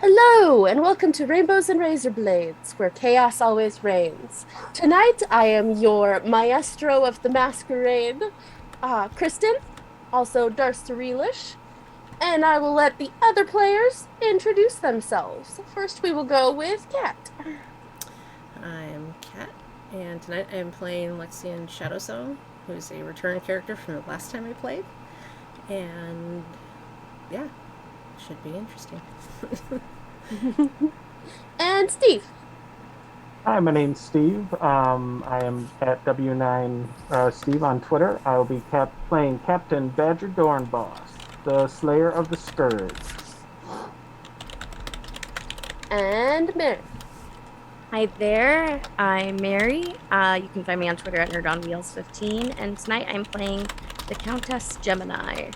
Hello, and welcome to Rainbows and Razor Blades, where chaos always reigns. Tonight, I am your maestro of the masquerade, Kristen, also Darcerilish, and I will let the other players introduce themselves. First, we will go with Kat. I'm Kat, and tonight I'm playing Lexian Shadowsong, who's a return character from the last time I played. And yeah, should be interesting. And Steve. Hi, my name's Steve. I am at W9 Steve on Twitter. I'll be playing Captain Badger Dornboss, the Slayer of the Scourge. And Mary. Hi there, I'm Mary. You can find me on Twitter at NerdOnWheels15, and tonight I'm playing the Countess Gemini.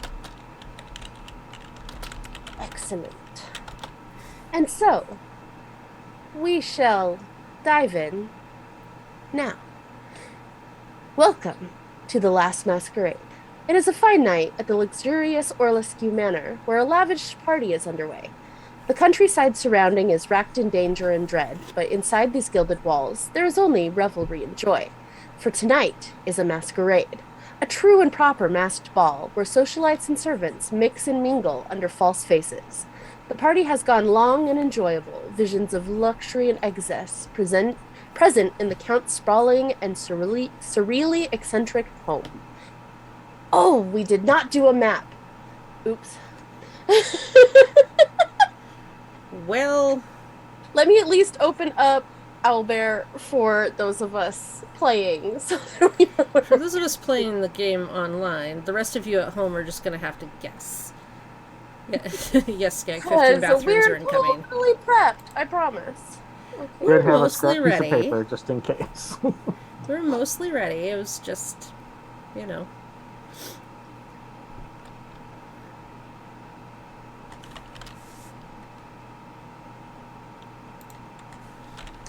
Excellent. And so, we shall dive in now. Welcome to the Last Masquerade. It is a fine night at the luxurious Orlescue Manor, where a lavish party is underway. The countryside surrounding is racked in danger and dread, but inside these gilded walls, there is only revelry and joy. For tonight is a masquerade, a true and proper masked ball where socialites and servants mix and mingle under false faces. The party has gone long and enjoyable, visions of luxury and excess present in the Count's sprawling and surreally eccentric home. Oh, we did not do a map. Oops. Well, Let me at least open up Owlbear for those of us playing. So we know for those of us playing the game online, the rest of you at home are just going to have to guess. Yeah. Yes, Skag, 15 bathrooms are incoming. We're fully prepped, I promise. Okay. We're Did have a mostly scrap piece of ready. paper just in case. We're mostly ready. It was just, you know.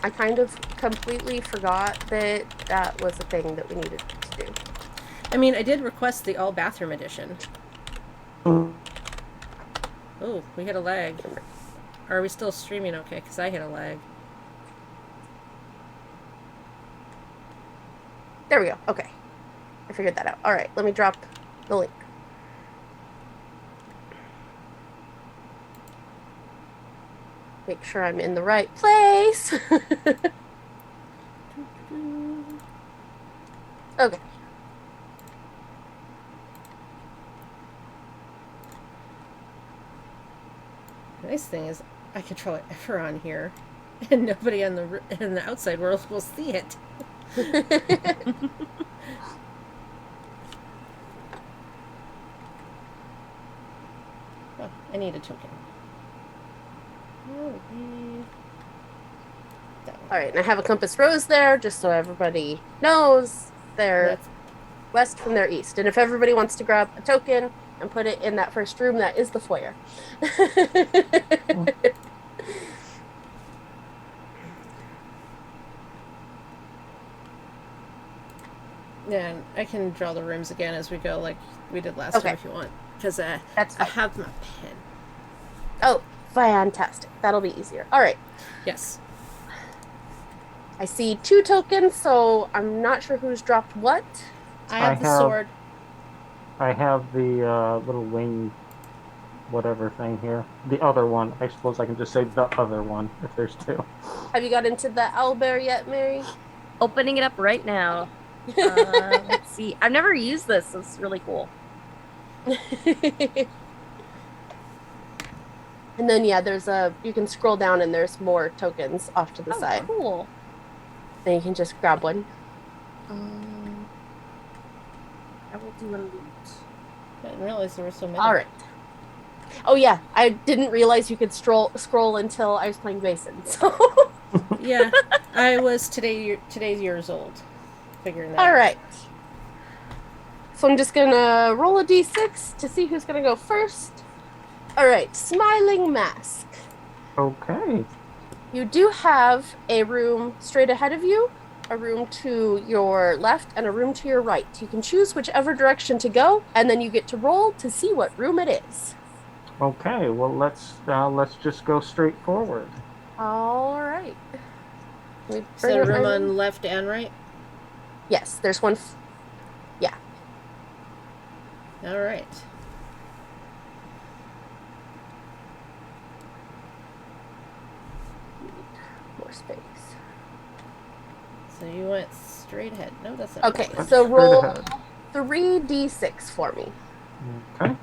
I kind of completely forgot that that was a thing that we needed to do. I mean, I did request the all bathroom edition. Oh, we hit a lag. Are we still streaming okay? Because I hit a lag. There we go. Okay. I figured that out. All right, let me drop the link. Make sure I'm in the right place. Okay. The nice thing is I control it ever on here, and nobody in the outside world will see it. Oh, I need a token. That one. All right, and I have a compass rose there just so everybody knows they're That's west from their east. And if everybody wants to grab a token and put it in that first room, that is the foyer. yeah. And I can draw the rooms again as we go, like we did last Okay. time, if you want, because That's I fine. have my pen. Oh, fantastic. That'll be easier. All right. Yes. I see 2 tokens, so I'm not sure who's dropped what. I have the sword. I have the little wing, whatever thing here. The other one. I suppose I can just say the other one if there's two. Have you got into the owlbear yet, Mary? Opening it up right now. Let's see. I've never used this, so it's really cool. And then yeah, you can scroll down and there's more tokens off to the side. Cool. Then you can just grab one. I will do a loot. I didn't realize there were so many. All right. Oh yeah, I didn't realize you could scroll until I was playing Basin. So Yeah, I was today's years old, figuring that. all right. So I'm just gonna roll a d6 to see who's gonna go first. All right, Smiling Mask. Okay. You do have a room straight ahead of you, a room to your left, and a room to your right. You can choose whichever direction to go, and then you get to roll to see what room it is. Okay, well let's just go straight forward. All right. Let me Is bring that a up my room room. on left and right? Yes, there's one. Yeah. All right. More space. So you went straight ahead. No, that's not Okay, right. Let's so straight roll ahead. 3d6 for me. Okay.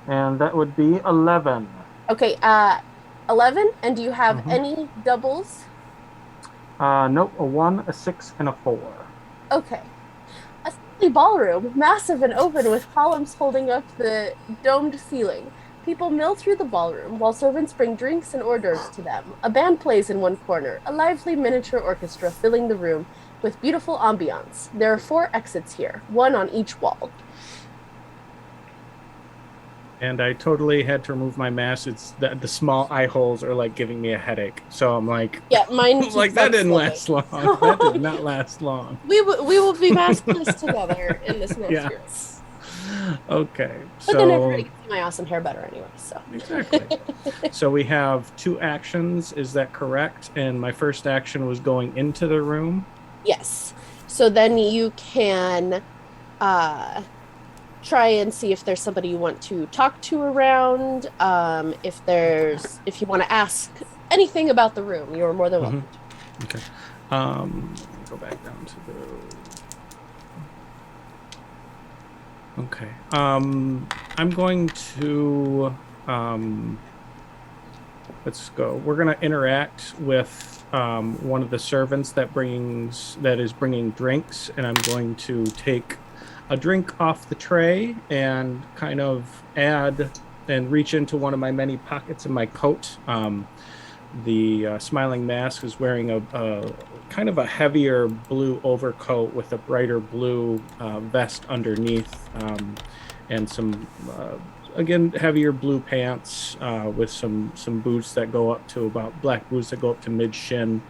And that would be 11. Okay, 11. And do you have Mm-hmm. any doubles? Nope, a 1, a 6, and a 4. Okay. A stately ballroom, massive and open with columns holding up the domed ceiling. People mill through the ballroom while servants bring drinks and hors d'oeuvres to them. A band plays in one corner, a lively miniature orchestra filling the room with beautiful ambiance. There are 4 exits here, one on each wall. And I totally had to remove my mask. It's the small eye holes are like giving me a headache. So I'm like, Yeah, mine I'm like keeps that on didn't slipping. last long. That So did not last long. we will be maskless together in this masquerade. Yes. Okay. But then everybody So can see my awesome hair better anyway. So exactly. So we have 2 actions. Is that correct? And my first action was going into the room. yes. So then you can uh try and see if there's somebody you want to talk to around. If you want to ask anything about the room, you're more than welcome. Okay. Go back down to the. Okay. I'm going to. Let's go. We're going to interact with one of the servants that is bringing drinks, and I'm going to take a drink off the tray and kind of add and reach into one of my many pockets in my coat. The smiling mask is wearing a kind of a heavier blue overcoat with a brighter blue vest underneath, and some again heavier blue pants with some boots that go up to about black boots that go up to mid shin,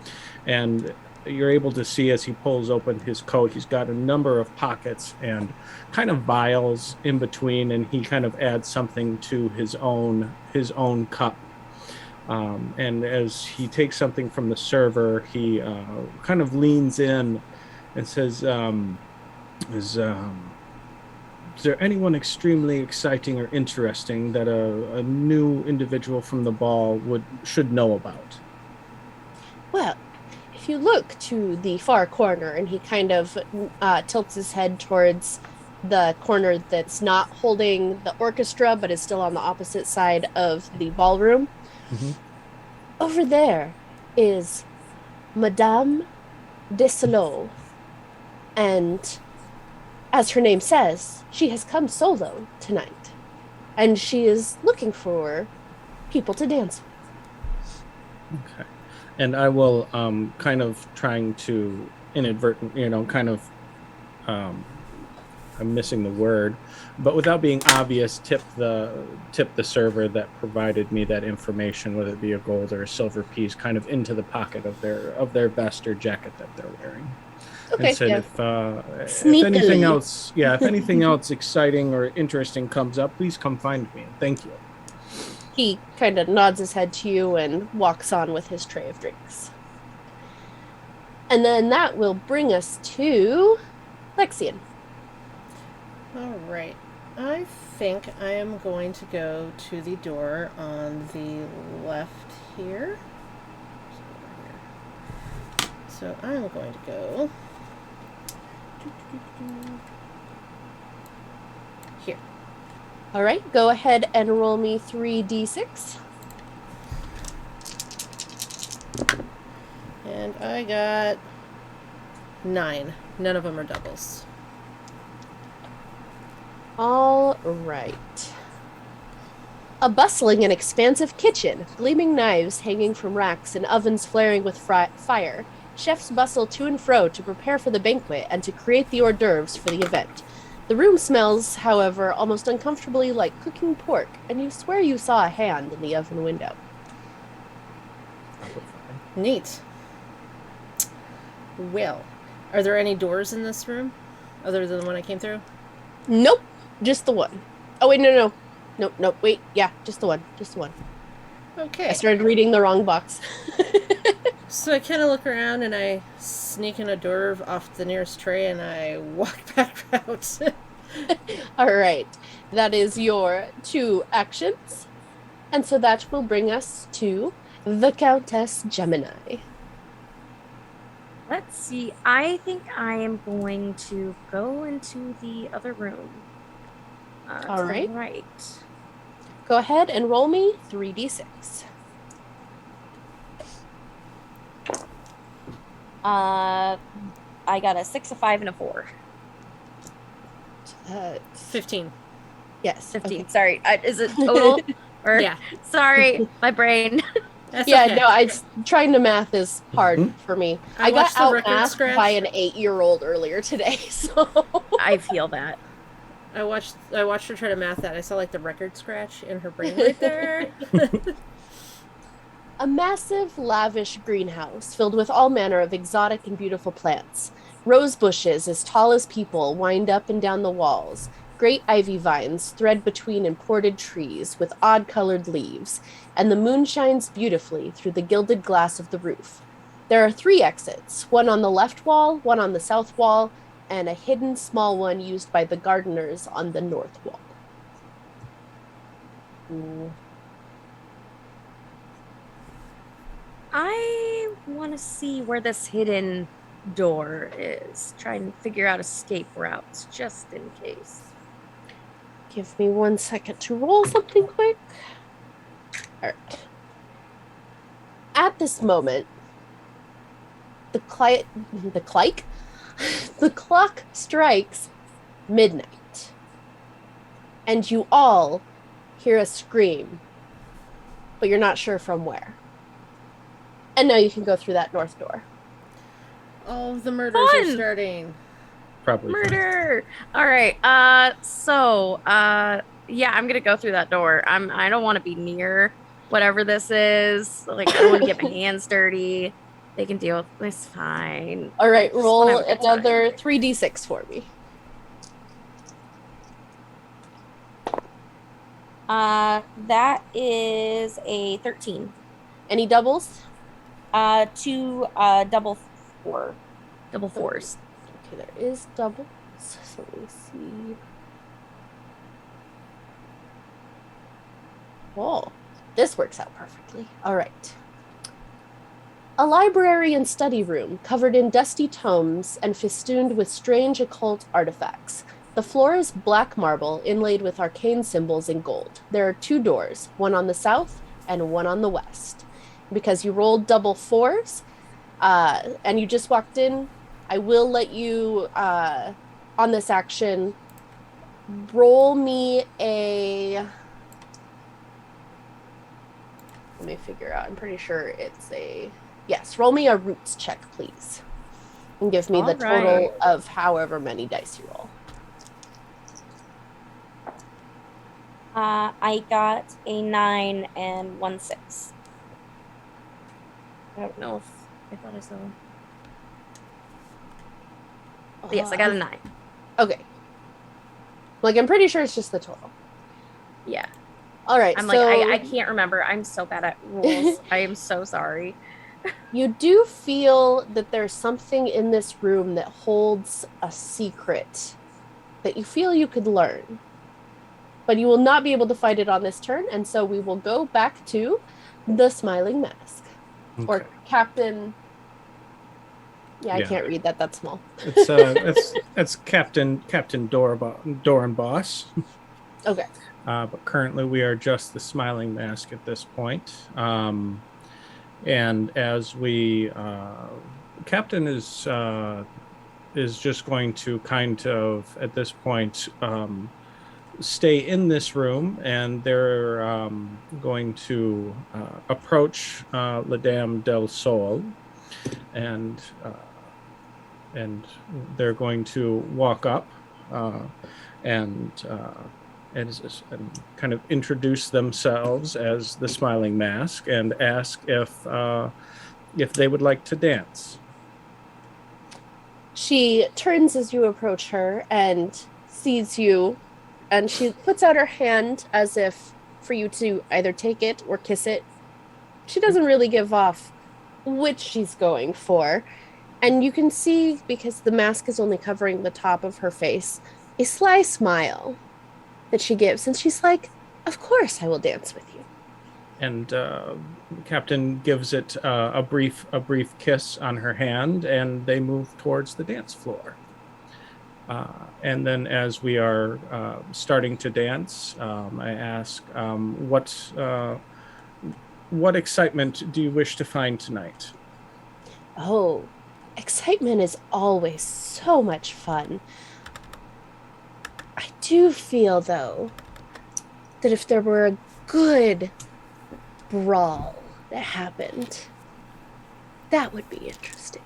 and you're able to see as he pulls open his coat, he's got a number of pockets and kind of vials in between, and he kind of adds something to his own cup. And as he takes something from the server, he kind of leans in and says, is there anyone extremely exciting or interesting that a new individual from the ball should know about? Well, if you look to the far corner, and he kind of tilts his head towards the corner that's not holding the orchestra, but is still on the opposite side of the ballroom. Mm-hmm. Over there is Madame Deselot, and as her name says, she has come solo tonight, and she is looking for people to dance with. Okay. And I will kind of trying to inadvertent, kind of I'm missing the word, but without being obvious, tip the server that provided me that information, whether it be a gold or a silver piece, kind of into the pocket of their vest or jacket that they're wearing. And Okay, said yeah. if anything Sneakily. else, yeah, if anything else exciting or interesting comes up, please come find me. Thank you. He kind of nods his head to you and walks on with his tray of drinks. And then that will bring us to Lexian. All right. I think I am going to go to the door on the left here. So I'm going to go here. All right, go ahead and roll me 3d6. And I got 9. None of them are doubles. All right. A bustling and expansive kitchen, gleaming knives hanging from racks and ovens flaring with fire. Chefs bustle to and fro to prepare for the banquet and to create the hors d'oeuvres for the event. The room smells, however, almost uncomfortably like cooking pork, and you swear you saw a hand in the oven window. Neat. Well, are there any doors in this room other than the one I came through? Nope, just the one. Oh, wait, no. Nope, nope, wait. Yeah, just the one. Just the one. I Okay. started reading the wrong box. So I kind of look around and I sneak in a door off the nearest tray and I walk back out. All right. That is your 2 actions. And so that will bring us to the Countess Gemini. Let's see. I think I am going to go into the other room. All To right. the right. Go ahead and roll me 3d6. I got a 6, a 5, and a 4. 15. Yes. 15. Okay. Sorry. Is it total? Or Yeah. sorry, my brain. That's Yeah, okay. no, trying to math is hard Mhm. for me. I I got watched the out record mathed scratch. by an 8-year-old earlier today, so I feel that. I watched her try to math that. I saw like the record scratch in her brain right there. a massive, lavish greenhouse filled with all manner of exotic and beautiful plants. Rose bushes as tall as people wind up and down the walls. Great ivy vines thread between imported trees with odd colored leaves, and the moon shines beautifully through the gilded glass of the roof. There are 3 exits, one on the left wall, one on the south wall, and a hidden small one used by the gardeners on the north wall. Ooh. I want to see where this hidden door is. Try and figure out escape routes just in case. Give me 1 second to roll something quick. All right. At this moment, the clock strikes midnight, and you all hear a scream, but you're not sure from where. And now you can go through that north door. All of the murders are Fun! starting. Probably. Murder. All right. Yeah, I'm gonna go through that door. I don't want to be near whatever this is. Like, I don't want to get my hands dirty. They can deal with this fine. All right, I just wanna roll have a good time. another 3d6 for me. That is a 13. Any doubles? 2 double 4. Double 4s. Okay, there is doubles. So let me see. Oh, this works out perfectly. All right. A library and study room covered in dusty tomes and festooned with strange occult artifacts. The floor is black marble inlaid with arcane symbols in gold. There are 2 doors, one on the south and one on the west. Because you rolled double 4s and you just walked in, I will let you, on this action, roll me a... Let me figure out. I'm pretty sure it's a... Yes, roll me a roots check, please. And give me the total of however many dice you roll. I got a 9 and 1 6. I don't know if I thought I saw. Yes, I got a 9. Okay. Like, I'm pretty sure it's just the total. Yeah. All right. I'm so like, I can't remember. I'm so bad at rules. I am so sorry. you do feel that there's something in this room that holds a secret that you feel you could learn. But you will not be able to fight it on this turn, and so we will go back to the Smiling Mask. Okay. Or Captain... Yeah, I Yeah. can't read that. That's small. It's Captain Doran Boss. Okay. But currently we are just the Smiling Mask at this point. And as we, Captain is just going to kind of at this point stay in this room, and they're going to approach La Dame del Sol, and they're going to walk up and kind of introduce themselves as the Smiling Mask and ask if they would like to dance. She turns as you approach her and sees you and she puts out her hand as if for you to either take it or kiss it. She doesn't really give off which she's going for. And you can see, because the mask is only covering the top of her face, a sly smile that she gives. And she's like, "Of course I will dance with you." And Captain gives it a brief kiss on her hand, and they move towards the dance floor. And then, as we are starting to dance, I ask, what excitement do you wish to find tonight? Oh, excitement is always so much fun. I do feel, though, that if there were a good brawl that happened, that would be interesting.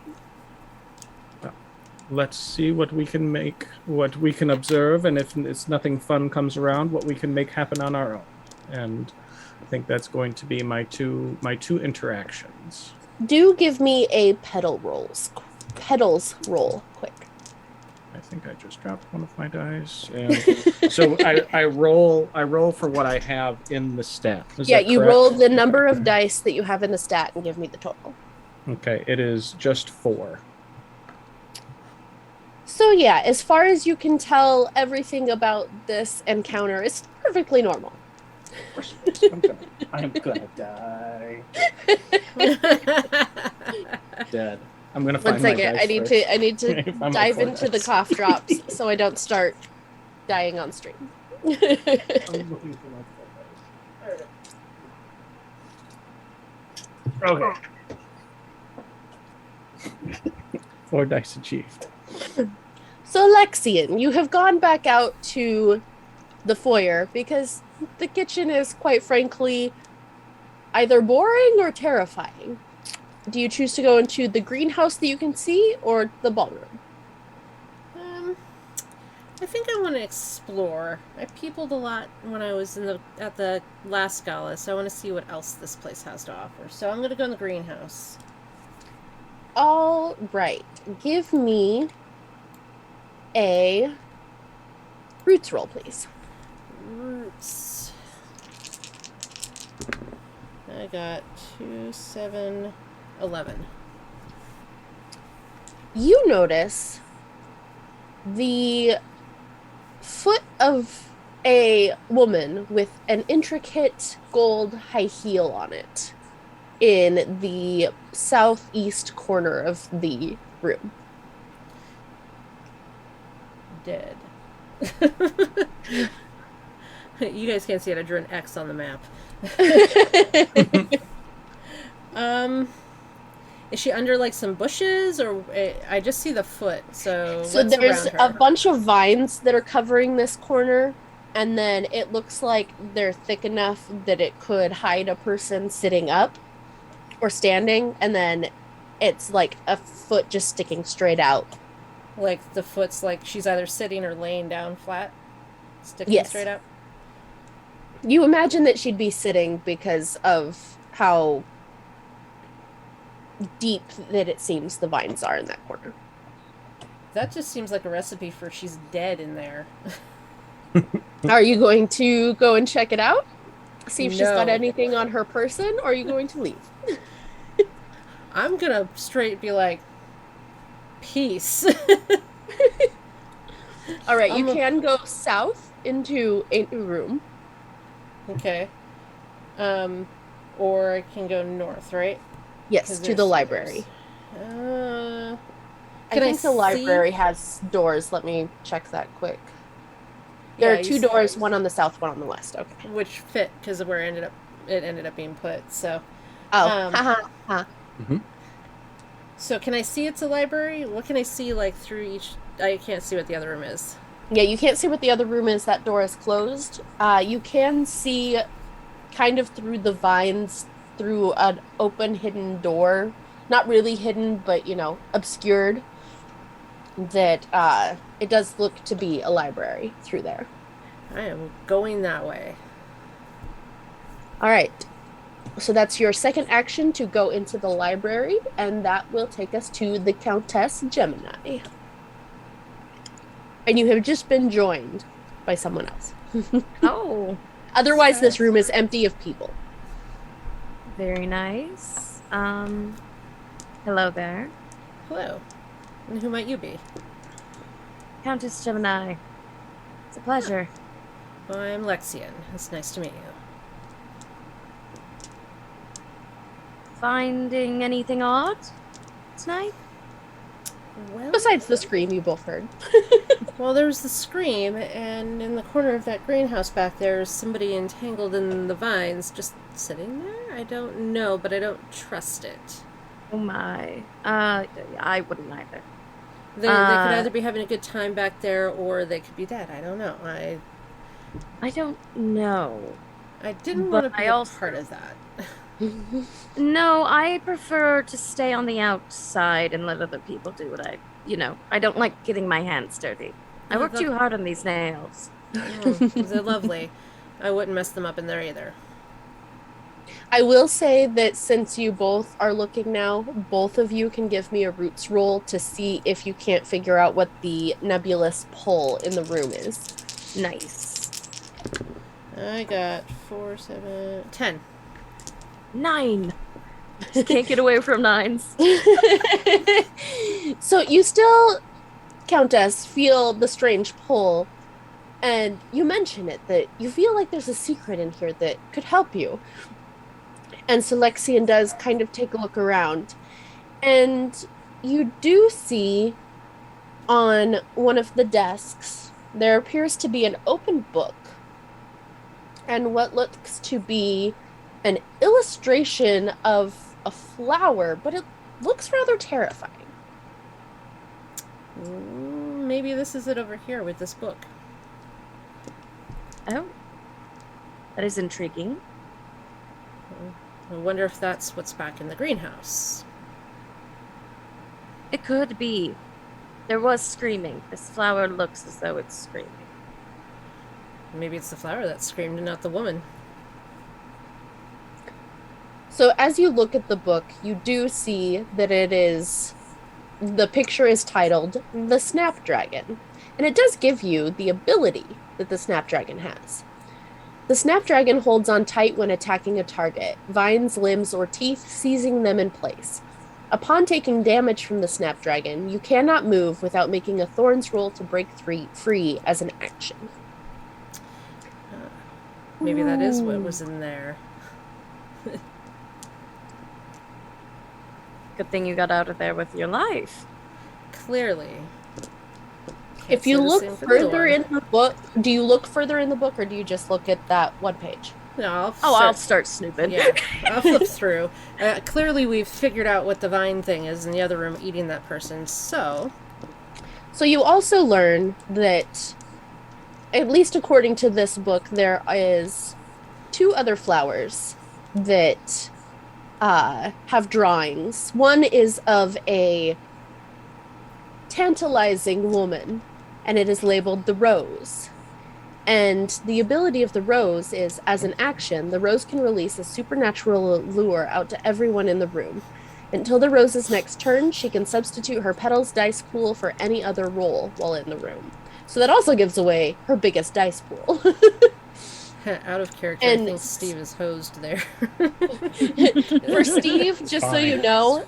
Let's see what we can make, what we can observe, and if it's nothing fun comes around, what we can make happen on our own. And I think that's going to be my two interactions. Do give me a pedals roll quick. I think I just dropped one of my dice, and so I roll for what I have in the stat. Is that you correct? roll the number of dice that you have in the stat and give me the total. Okay, it is just 4. So yeah, as far as you can tell, everything about this encounter is perfectly normal. I'm gonna die. Dead. I'm gonna find 1 my second, dice I need first. to If I'm dive at into the dice. cough drops so I don't start dying on stream. I'm looking for my dice. Okay. 4 dice achieved. So Lexian, you have gone back out to the foyer because the kitchen is quite frankly either boring or terrifying. Do you choose to go into the greenhouse that you can see or the ballroom? I think I want to explore. I peopled a lot when I was at the last gala, so I want to see what else this place has to offer. So I'm going to go in the greenhouse. All right. Give me a roots roll, please. Roots. I got 2, 7, 11. You notice the foot of a woman with an intricate gold high heel on it in the southeast corner of the room. Dead. You guys can't see it. I drew an X on the map. Is she under like some bushes, or I just see the foot? So There's a bunch of vines that are covering this corner, and then it looks like they're thick enough that it could hide a person sitting up or standing, and then it's like a foot just sticking straight out. Like the foot's like she's either sitting or laying down flat, sticking straight up. You imagine that she'd be sitting because of how deep that it seems the vines are in that corner. That just seems like a recipe for she's dead in there. Are you going to go and check it out? See if she's got No. anything on her person, or are you going to leave? I'm gonna straight be like, peace. All right, you can go south into a room. Okay. Or I can go north, right? Yes, to the library. Can I think the library has doors. Let me check that quick. There are 2 doors, one on the south, one on the west. Okay. Which fit because of where it ended up being put. So. Mm-hmm. So can I see it's a library? What can I see like through each? I can't see what the other room is. Yeah, you can't see what the other room is. That door is closed. You can see kind of through the vines, through an open hidden door. Not really hidden, but, obscured. That it does look to be a library through there. I am going that way. All right. So that's your second action to go into the library, and that will take us to the Countess Gemini. And you have just been joined by someone else. Oh, Otherwise, this room is empty of people. very nice. Hello there. Hello. And who might you be? Countess Gemini. It's a pleasure. Well, I'm Lexian. It's nice to meet you. Finding anything odd tonight? Well, Besides the scream you both heard. well, there was the scream, and in the corner of that greenhouse back there is somebody entangled in the vines, just sitting there? I don't know, but I don't trust it. Oh my. I wouldn't either. They could either be having a good time back there, or they could be dead. I don't know. I don't know. I didn't But want to be I a also- part of that. No, I prefer to stay on the outside and let other people do what I don't like getting my hands dirty. I work too hard on these nails. They're lovely. I wouldn't mess them up in there either. I will say that since you both are looking now, both of you can give me a roots roll to see if you can't figure out what the nebulous pull in the room is. Nice. I got 4, 7, 10. 9. Just can't get away from 9s. So you still, Countess, feel the strange pull, and you mention it, that you feel like there's a secret in here that could help you. And so Lexian does kind of take a look around, and you do see on one of the desks there appears to be an open book and what looks to be an illustration of a flower, but it looks rather terrifying. Maybe this is it over here with this book. Oh. That is intriguing. I wonder if that's what's back in the greenhouse. It could be. There was screaming. This flower looks as though it's screaming. Maybe it's the flower that screamed and not the woman. So as you look at the book, you do see that the picture is titled The Snapdragon, and it does give you the ability that the Snapdragon has. The Snapdragon holds on tight when attacking a target, vines, limbs, or teeth, seizing them in place. Upon taking damage from the Snapdragon, you cannot move without making a Thorns roll to break free as an action. Maybe that is what was in there. Good thing you got out of there with your life. Clearly. If you say the look same for the further door. in the book, do you look further in the book or do you just look at that one page? No, I'll start snooping. Yeah, I'll flip through. Clearly, we've figured out what the vine thing is in the other room eating that person, so... So you also learn that, at least according to this book, there is 2 other flowers that have drawings. One is of a tantalizing woman, and it is labeled the Rose. And the ability of the Rose is, as an action, the Rose can release a supernatural lure out to everyone in the room. Until the Rose's next turn, she can substitute her petals dice pool for any other roll while in the room. So that also gives away her biggest dice pool. Out of character, And- I think Steve is hosed there. For Steve, just so you know,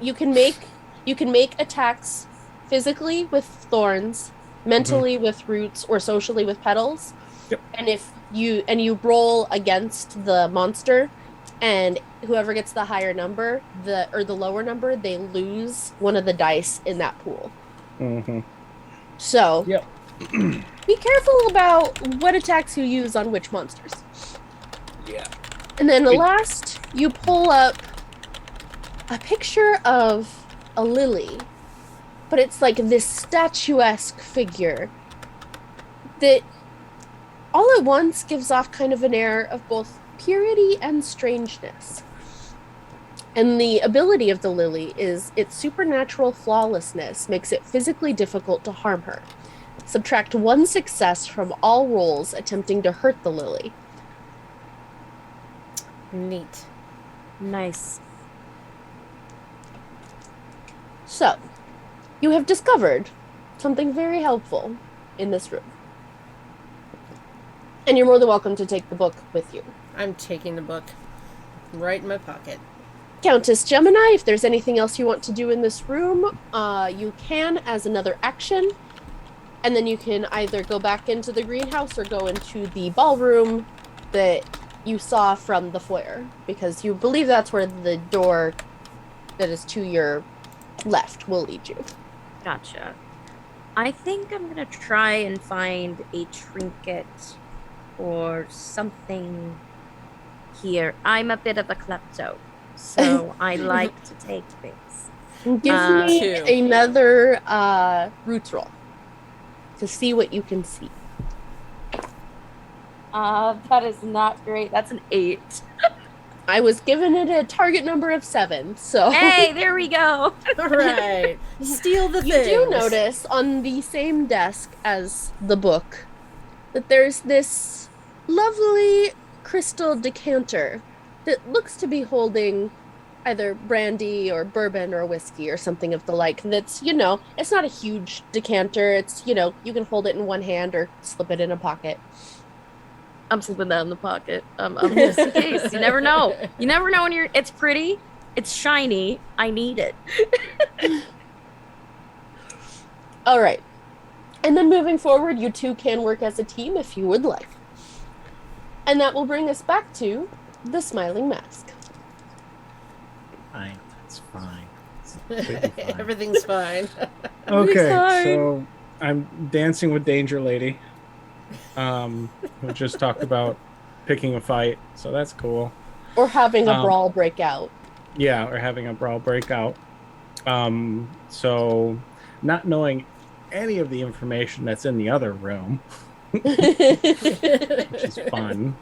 you can make attacks physically with thorns, mentally with roots, or socially with petals. Yep. And if you roll against the monster, and whoever gets the higher number, the lower number, they lose one of the dice in that pool. Mm-hmm. So Yep. be careful about what attacks you use on which monsters. Yeah. And then last, you pull up a picture of a lily, but it's like this statuesque figure that all at once gives off kind of an air of both purity and strangeness. And the ability of the lily is its supernatural flawlessness makes it physically difficult to harm her. Subtract 1 success from all rolls attempting to hurt the lily. Neat. Nice. So, you have discovered something very helpful in this room. And you're more than welcome to take the book with you. I'm taking the book right in my pocket. Countess Gemini, if there's anything else you want to do in this room, you can as another action. And then you can either go back into the greenhouse or go into the ballroom that you saw from the foyer, because you believe that's where the door that is to your left will lead you. Gotcha. I think I'm gonna try and find a trinket or something here. I'm a bit of a klepto, so I like to take things. Give me Two. another roots roll to see what you can see. That is not great. That's an 8. I was given it a target number of 7, so Hey, there we go. All right. Steal the you things. do notice on the same desk as the book that there's this lovely crystal decanter that looks to be holding either brandy or bourbon or whiskey or something of the like. That's, it's not a huge decanter. It's, you can hold it in one hand or slip it in a pocket. I'm slipping that in the pocket. Just in case. You never know. You never know when you're. It's pretty. It's shiny. I need it. All right. And then moving forward, you two can work as a team if you would like. And that will bring us back to the Smiling Mask. Fine. It's fine. It's completely fine. Everything's fine. Okay, fine. so I'm dancing with Danger Lady. We just talked about picking a fight, so that's cool. Or having a brawl break out. Yeah, or having a brawl break out. So not knowing any of the information that's in the other room, which is fun.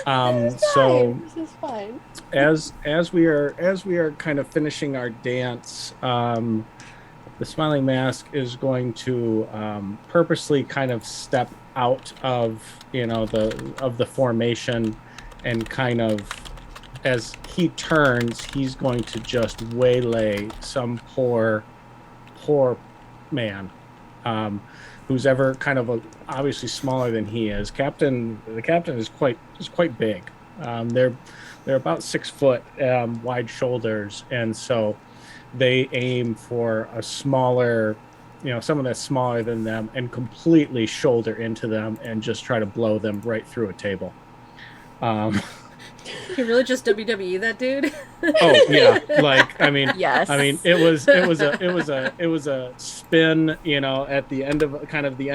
So This is fine. as we are kind of finishing our dance, the Smiling Mask is going to purposely kind of step out of the formation, and kind of as he turns, he's going to just waylay some poor man who's ever kind of obviously smaller than he is. The captain is quite big. They're about 6 foot, wide shoulders, and so they aim for a smaller, someone that's smaller than them, and completely shoulder into them and just try to blow them right through a table. You really just WWE that dude? Oh yeah, Yes. it was a spin, at the end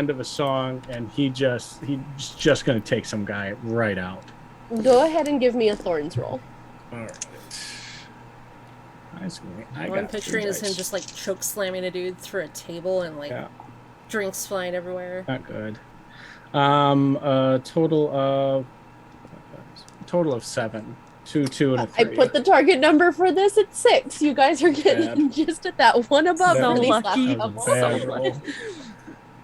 of a song, and he's just gonna take some guy right out. Go ahead and give me a Thorns roll. All right. I'm picturing is him just choke slamming a dude through a table and drinks flying everywhere. Not good. A total of 7. 2, and a 3. I put the target number for this at 6. You guys are getting just at that one above That for these was- last That couple. was a bad roll.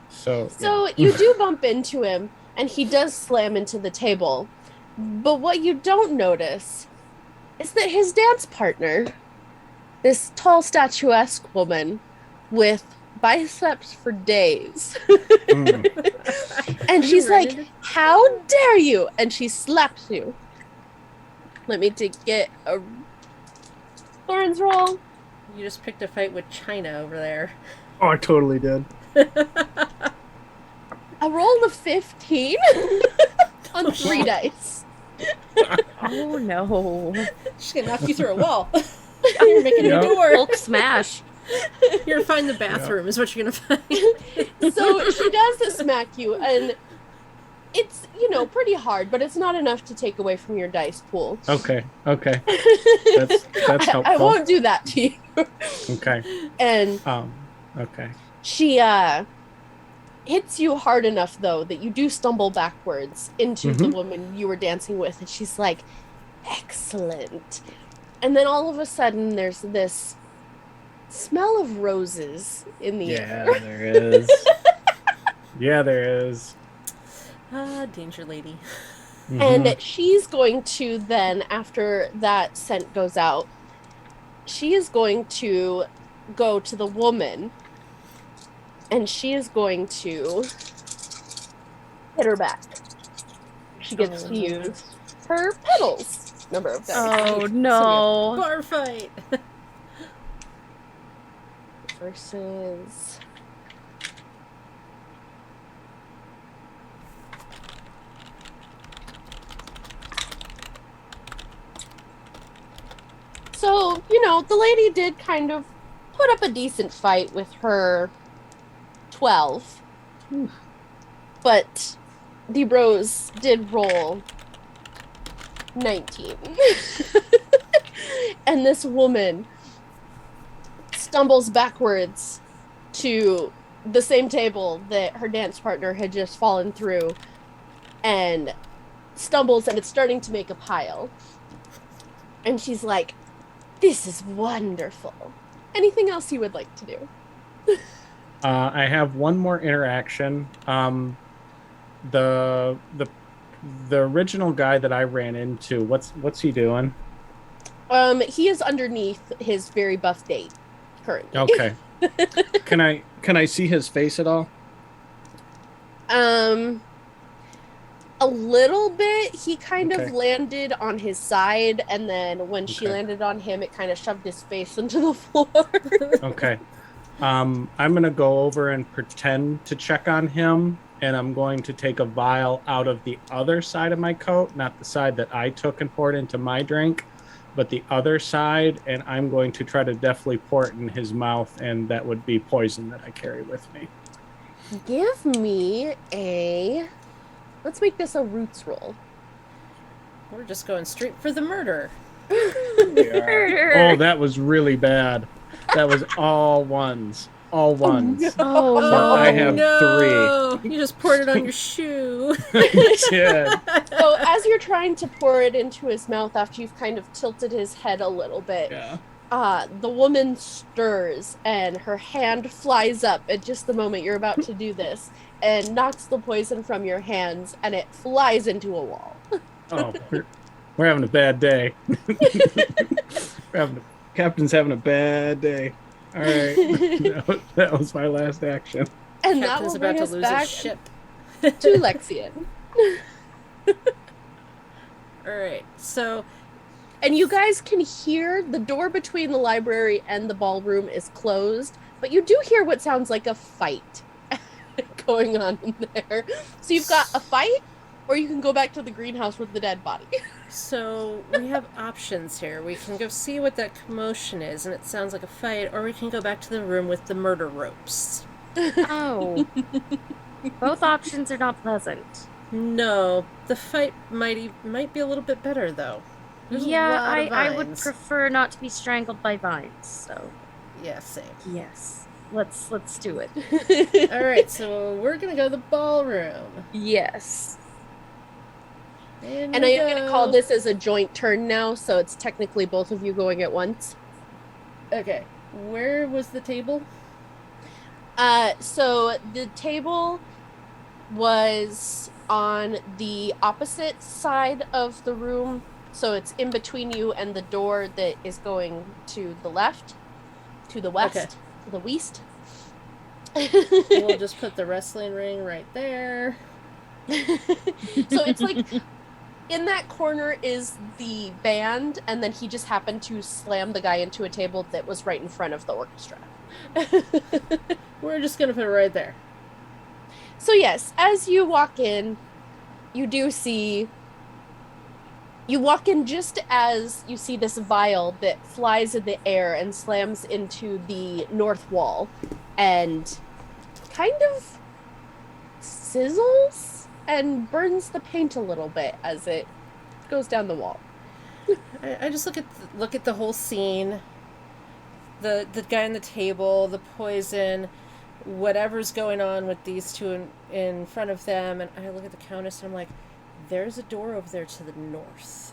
So you do bump into him, and he does slam into the table. But what you don't notice is that his dance partner, this tall, statuesque woman with biceps for days, and she's like, "How dare you!" And she slaps you. Let me get a Thorns roll. You just picked a fight with China over there. Oh, I totally did. A roll of 15 on 3 dice. Oh no. She's gonna knock you through a wall. You're making a door. Hulk smash. You're gonna find the bathroom is what you're gonna find. So she does smack you, and it's, pretty hard, but it's not enough to take away from your dice pool. Okay. That's helpful. I won't do that to you. Okay. And okay. she hits you hard enough, though, that you do stumble backwards into the woman you were dancing with, and she's like, "Excellent." And then all of a sudden, there's this smell of roses in the air. Yeah, there is. Yeah, there is. Danger lady. And she's going to then, after that scent goes out, she is going to go to the woman, and she is going to hit her back. she gets to use her petals number of dice. Oh no. Bar fight. Versus. So, the lady did kind of put up a decent fight with her 12. But the Rose did roll 19. And this woman stumbles backwards to the same table that her dance partner had just fallen through and stumbles, and it's starting to make a pile. And she's like, "This is wonderful. Anything else you would like to do?" I have one more interaction. The original guy that I ran into, what's he doing? He is underneath his very buff date currently. Okay. Can I see his face at all? A little bit. He kind Okay. of landed on his side, and then when she Okay. landed on him, it kind of shoved his face into the floor. Okay. I'm gonna go over and pretend to check on him, and I'm going to take a vial out of the other side of my coat, not the side that I took and poured into my drink, but the other side, and I'm going to try to deftly pour it in his mouth, and that would be poison that I carry with me. Give me a... Let's make this a roots roll. We're just going straight for the murder. Murder. Oh, that was really bad. That was all ones. All ones. Oh So no. I have no! You just poured it on your shoe. I did. So as you're trying to pour it into his mouth after you've kind of tilted his head a little bit, Yeah. the woman stirs and her hand flies up at just the moment you're about to do this and knocks the poison from your hands, and it flies into a wall. Oh, we're having a bad day. Captain's having a bad day. All right. That was my last action. And that Captain's will about bring to us lose back his ship. to Lexian. Alright, so And you guys can hear the door between the library and the ballroom is closed, but you do hear what sounds like a fight going on in there. So you've got a fight, or you can go back to the greenhouse with the dead body. So we have options here. We can go see what that commotion is, and it sounds like a fight, or we can go back to the room with the murder ropes. Oh. Both options are not pleasant. No, the fight might be a little bit better though. There's a Yeah, lot of I would vines. prefer not to be strangled by vines, so Yeah, same. yes. Let's do it. All right, so we're gonna go to the ballroom. Yes. And I am going to call this as a joint turn now, so it's technically both of you going at once. Okay, where was the table? So the table was on the opposite side of the room, so it's in between you and the door that is going to the left, to the west, Okay. to the west. We'll just put the wrestling ring right there. So it's like in that corner is the band, and then he just happened to slam the guy into a table that was right in front of the orchestra. We're just gonna put it right there. So yes, as you walk in, you do see... You walk in just as you see this vial that flies in the air and slams into the north wall and kind of sizzles and burns the paint a little bit as it goes down the wall. I just look at the whole scene. The guy on the table, the poison, whatever's going on with these two in front of them, and I look at the countess and I'm like, there's a door over there to the north.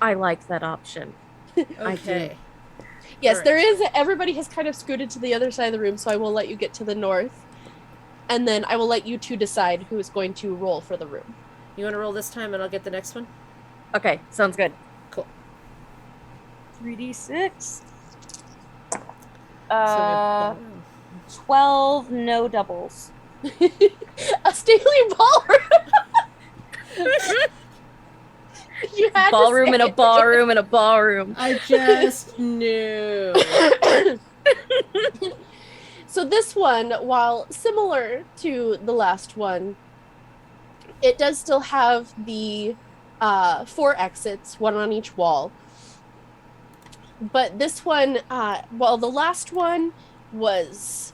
I like that option. I do. Okay. Yes, Alright. there is. Everybody has kind of scooted to the other side of the room, so I will let you get to the north. And then I will let you two decide who is going to roll for the room. You want to roll this time and I'll get the next one? Okay, sounds good. Cool. 3d6. So we have 12, no doubles. A stately ballroom! You had to Ballroom say and a it. ballroom and a You had to ballroom say and a it. ballroom and a ballroom. I just knew. So this one, while similar to the last one, it does still have the four exits, one on each wall. But this one, well, the last one was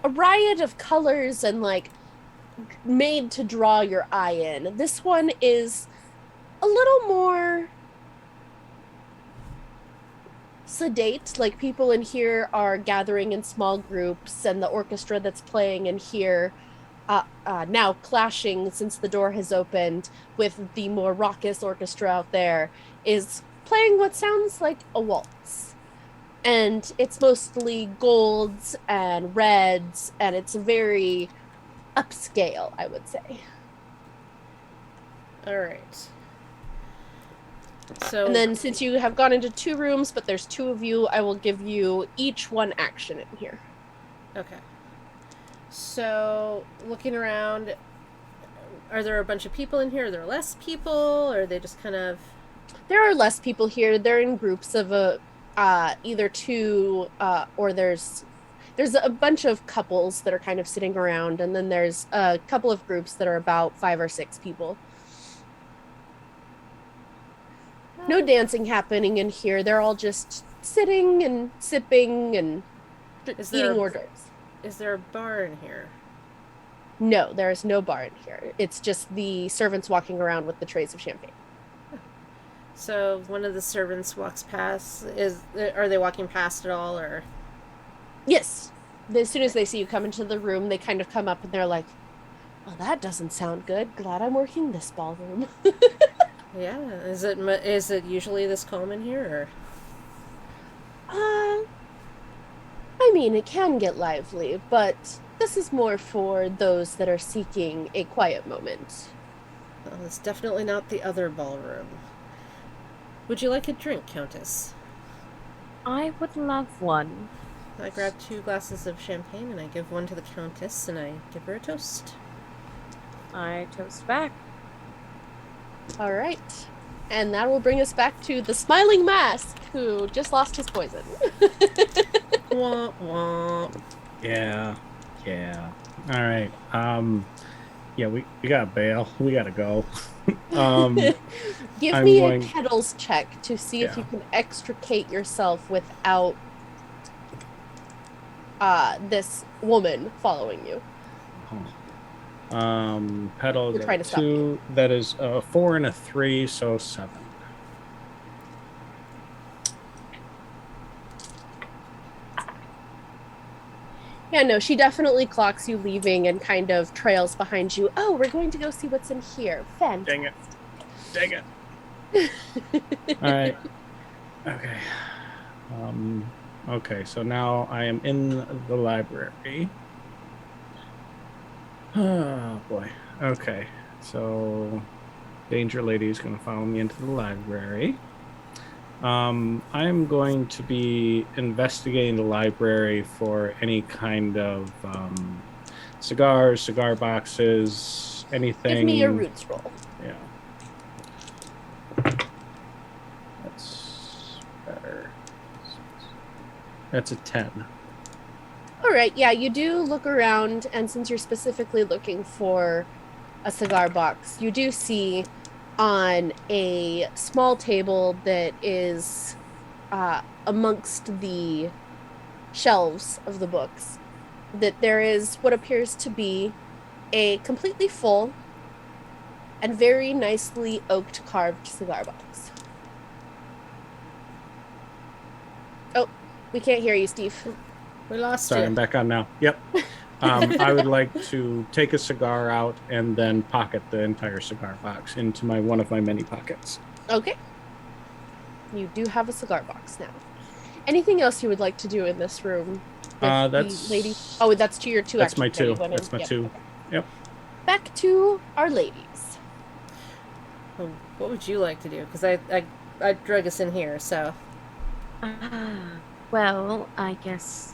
a riot of colors and like made to draw your eye in. This one is a little more sedate. Like people in here are gathering in small groups, and the orchestra that's playing in here now clashing since the door has opened with the more raucous orchestra out there is playing what sounds like a waltz. And it's mostly golds and reds, and it's very upscale, I would say. All right. So And then since you have gone into two rooms, but there's two of you, I will give you each one action in here. okay. So looking around, are there a bunch of people in here? Are there less people? Or are they just kind of? There are less people here. They're in groups of either two or there's a bunch of couples that are kind of sitting around, and then there's a couple of groups that are about 5 or 6 people. No dancing happening in here. They're all just sitting and sipping and eating hors d'oeuvres. Is there a bar in here? No, there is no bar in here. It's just the servants walking around with the trays of champagne. So one of the servants walks past. Are they walking past at all, or? Yes. As soon as they see you come into the room, they kind of come up and they're like, well, that doesn't sound good. Glad I'm working this ballroom. Yeah. Is it usually this calm in here, or? I mean, it can get lively, but this is more for those that are seeking a quiet moment. Well, it's definitely not the other ballroom. Would you like a drink, Countess? I would love one. I grab 2 glasses of champagne and I give one to the Countess and I give her a toast. I toast back. All right. And that will bring us back to the smiling mask who just lost his poison. Womp womp. Yeah. All right. Yeah, we gotta bail. We gotta go. Give I'm me going- a Kettles check to see if Yeah. you can extricate yourself without this woman following you. Pedals We're trying to at stop 2. That is a 4 and a 3, so 7. Yeah, no, she definitely clocks you leaving and kind of trails behind you. Oh, we're going to go see what's in here. Fantastic. Dang it. All right. Okay. Okay, so now I am in the library. Oh boy. Okay. So Danger Lady is going to follow me into the library. I'm going to be investigating the library for any kind of cigars, cigar boxes, anything. Give me a roots roll. Yeah. That's better. That's a 10. All right, yeah, you do look around, and since you're specifically looking for a cigar box, you do see on a small table that is amongst the shelves of the books that there is what appears to be a completely full and very nicely oaked carved cigar box. Oh, we can't hear you, Steve. We lost Sorry, you. I'm back on now. Yep. I would like to take a cigar out and then pocket the entire cigar box into one of my many pockets. Okay. You do have a cigar box now. Anything else you would like to do in this room? with That's the lady. Oh, that's to your 2 That's my actions that you 2. went in. That's my Yep. 2. Yep. Back to our ladies. Well, what would you like to do? Because I drug us in here, so. Well, I guess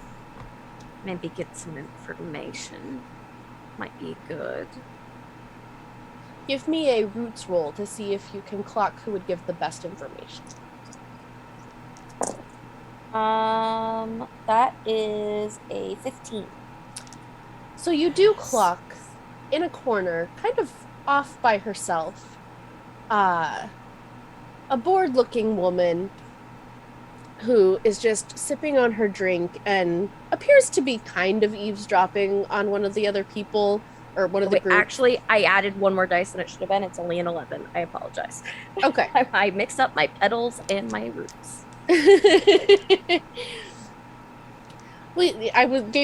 maybe get some information. Might be good. Give me a roots roll to see if you can clock who would give the best information. That is a 15. So you do clock in a corner, kind of off by herself, a bored-looking woman who is just sipping on her drink and appears to be kind of eavesdropping on one of the other people or one of the Wait, group. actually, I added one more dice than it should have been. It's only an 11. I apologize. Okay. I mixed up my petals and my roots. Gave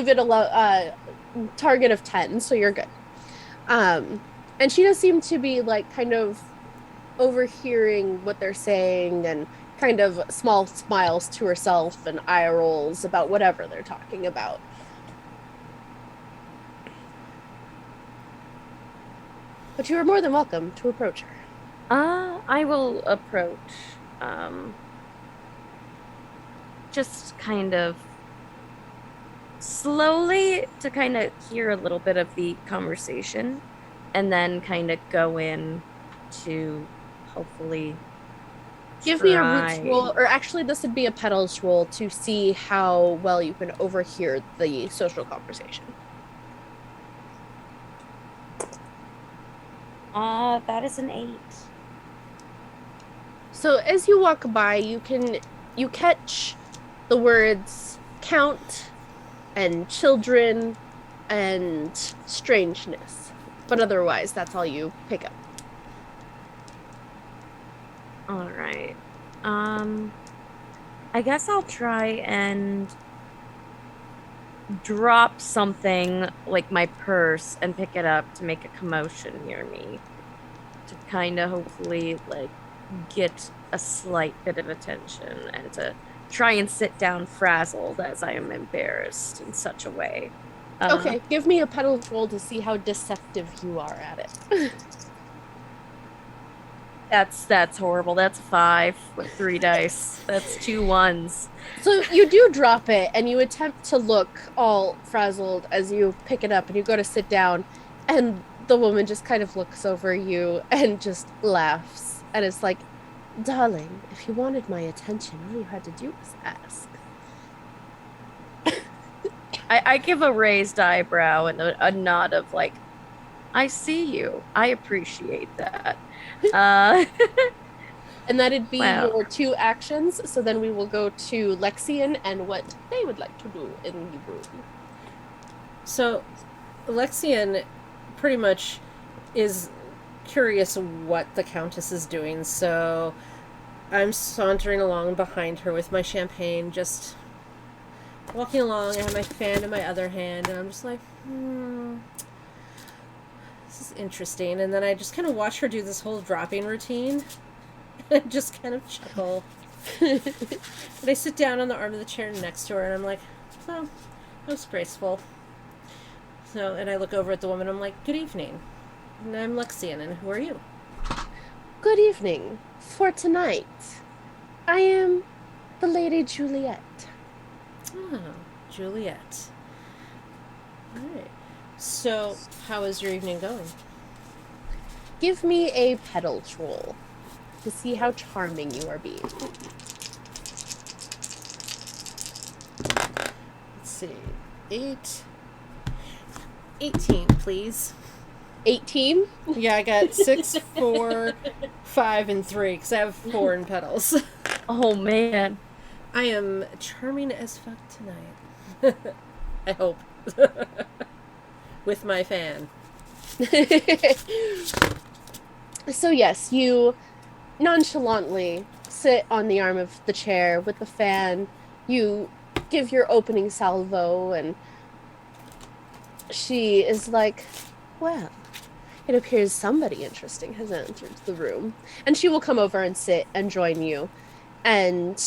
it a target of 10, so you're good. And she does seem to be like kind of overhearing what they're saying and kind of small smiles to herself and eye rolls about whatever they're talking about. But you are more than welcome to approach her. I will approach. Just kind of slowly to kind of hear a little bit of the conversation and then kind of go in to hopefully give me a roots roll, or actually this would be a petals roll to see how well you can overhear the social conversation. That is an 8. So as you walk by, you catch the words count and children and strangeness, but otherwise that's all you pick up. All right. I guess I'll try and drop something like my purse and pick it up to make a commotion near me to kind of hopefully like get a slight bit of attention and to try and sit down frazzled as I am embarrassed in such a way. Okay, give me a petals roll to see how deceptive you are at it. That's horrible. That's 5 with 3 dice. That's 2 1s. So you do drop it and you attempt to look all frazzled as you pick it up and you go to sit down and the woman just kind of looks over you and just laughs and is like, darling, if you wanted my attention, all you had to do was ask. I give a raised eyebrow and a nod of like, I see you. I appreciate that. And that'd be Wow. your 2 actions. So then we will go to Lexian and what they would like to do in the room. So, Lexian pretty much is curious what the Countess is doing, so I'm sauntering along behind her with my champagne, just walking along. I have my fan in my other hand, and I'm just like, this is interesting. And then I just kind of watch her do this whole dropping routine, and just kind of chuckle. And I sit down on the arm of the chair next to her, and I'm like, oh, that was graceful. So, and I look over at the woman, I'm like, good evening. And I'm Lexian, and who are you? Good evening. For tonight, I am the Lady Juliet. Oh, Juliet. Alright. So, how is your evening going? Give me a petals roll to see how charming you are being. Let's see. 18, please. 18? Yeah, I got 6, 4, 5, and 3, because I have 4 in petals. Oh man. I am charming as fuck tonight. I hope. With my fan. So yes, you nonchalantly sit on the arm of the chair with the fan. You give your opening salvo and she is like, well, it appears somebody interesting has entered the room. And she will come over and sit and join you and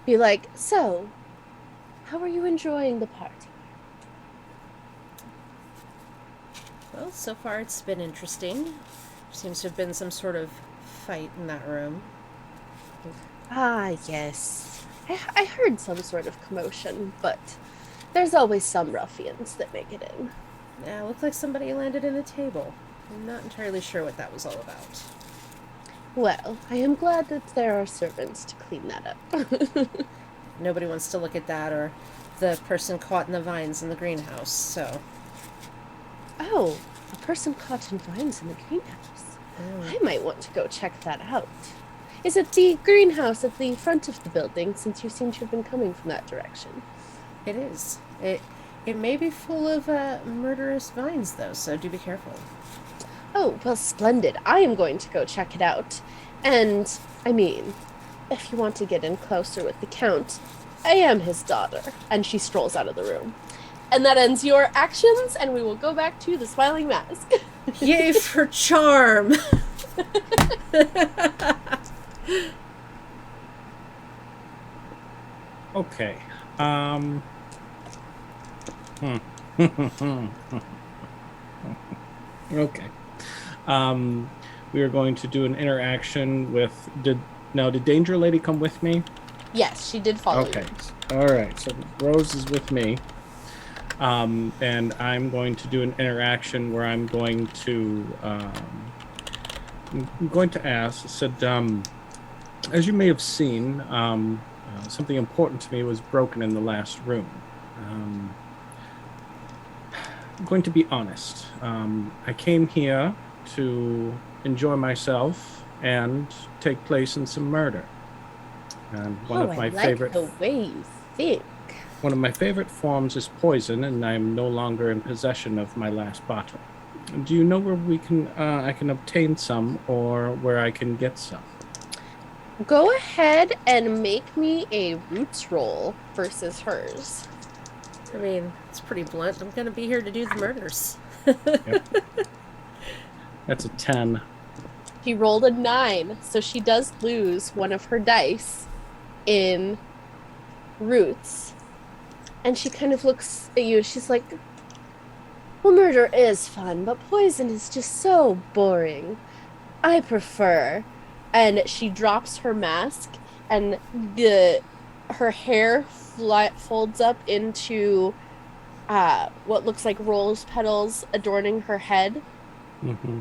be like, so, how are you enjoying the party? Well, so far it's been interesting. There seems to have been some sort of fight in that room. Ah, yes. I heard some sort of commotion, but there's always some ruffians that make it in. Yeah, looked like somebody landed in a table. I'm not entirely sure what that was all about. Well, I am glad that there are servants to clean that up. Nobody wants to look at that or the person caught in the vines in the greenhouse, so... Oh, a person caught in vines in the greenhouse. I might want to go check that out. Is it the greenhouse at the front of the building, since you seem to have been coming from that direction? It is. It may be full of murderous vines, though, so do be careful. Oh, well, splendid. I am going to go check it out. And, I mean, if you want to get in closer with the Count, I am his daughter. And she strolls out of the room. And that ends your actions, and we will go back to the Smiling Mask. Yay for charm! Okay. Okay. We are going to do an interaction with... Did Danger Lady come with me? Yes, she did follow Okay. you. All right. So Rose is with me. And I'm going to do an interaction where I'm going to ask, said, as you may have seen, something important to me was broken in the last room. I'm going to be honest. I came here to enjoy myself and take place in some murder. And one of my favorite... the way you think. One of my favorite forms is poison, and I am no longer in possession of my last bottle. Do you know where we can, I can obtain some, or where I can get some? Go ahead and make me a roots roll versus hers. I mean, it's pretty blunt. I'm gonna be here to do the murders. Yep. That's a 10. She rolled a 9, so she does lose one of her dice in roots. And she kind of looks at you. She's like, well, murder is fun, but poison is just so boring. I prefer. And she drops her mask, and her hair folds up into what looks like rose petals adorning her head. Mm-hmm.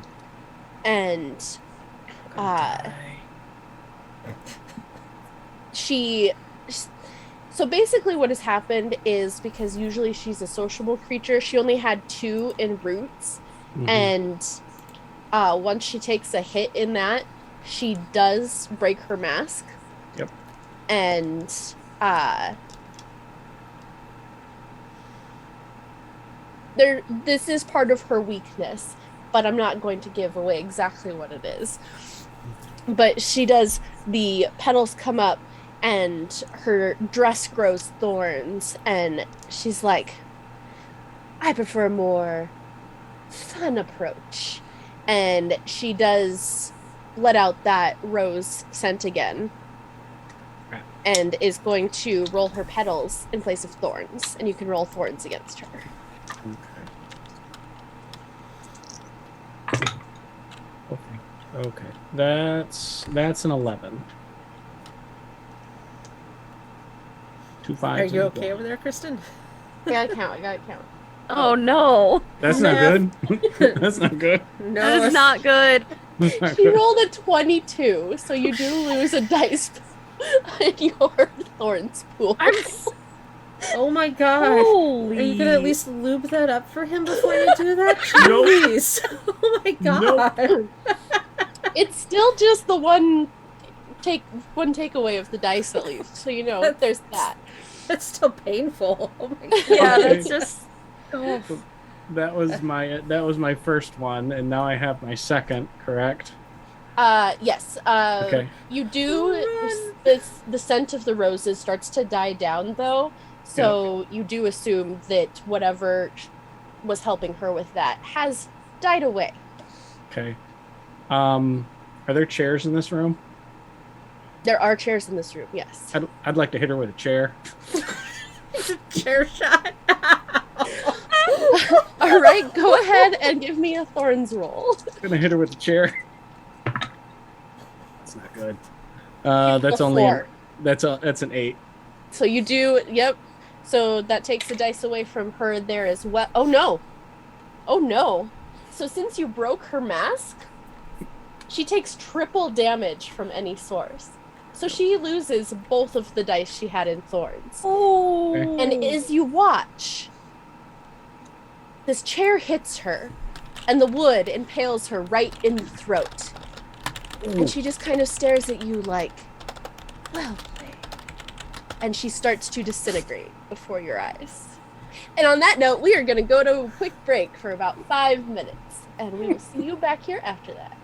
And she... So basically what has happened is, because usually she's a sociable creature, she only had 2 in roots. Mm-hmm. And once she takes a hit in that, she does break her mask. Yep. And this is part of her weakness, but I'm not going to give away exactly what it is. But she does, the petals come up, and her dress grows thorns, and she's like, I prefer a more fun approach. And she does let out that rose scent again, and is going to roll her petals in place of thorns, and you can roll thorns against her. Okay. That's an 11. 2 5s. Are you okay over there, Kristen? I gotta count. Oh no. That's not good. That's not good. No, That is not good. That's not She good. rolled a 22, so you do lose a dice in your thorns pool. Oh my god. Holy. Are you gonna at least lube that up for him before you do that? Nope. Please. Oh my god. It's still just the one takeaway of the dice, at least, so you know there's that. That's still painful. Oh my god. Yeah, Okay. that's just. Oh. That was my first one, and now I have my second. Correct. Yes. Okay. You do. The scent of the roses starts to die down, though. So you do assume that whatever was helping her with that has died away. Okay. Are there chairs in this room? There are chairs in this room. Yes. I'd like to hit her with a chair. It's a chair shot. All right. Go ahead and give me a thorns roll. I'm gonna hit her with a chair. That's not good. That's only Four. that's an 8. So you do. Yep. So that takes the dice away from her there as well. Oh no. So since you broke her mask, she takes triple damage from any source. So she loses both of the dice she had in Thorns. Oh. And as you watch, this chair hits her, and the wood impales her right in the throat. And she just kind of stares at you like, well played. And she starts to disintegrate before your eyes. And on that note, we are going to go to a quick break for about 5 minutes, and we will see you back here after that.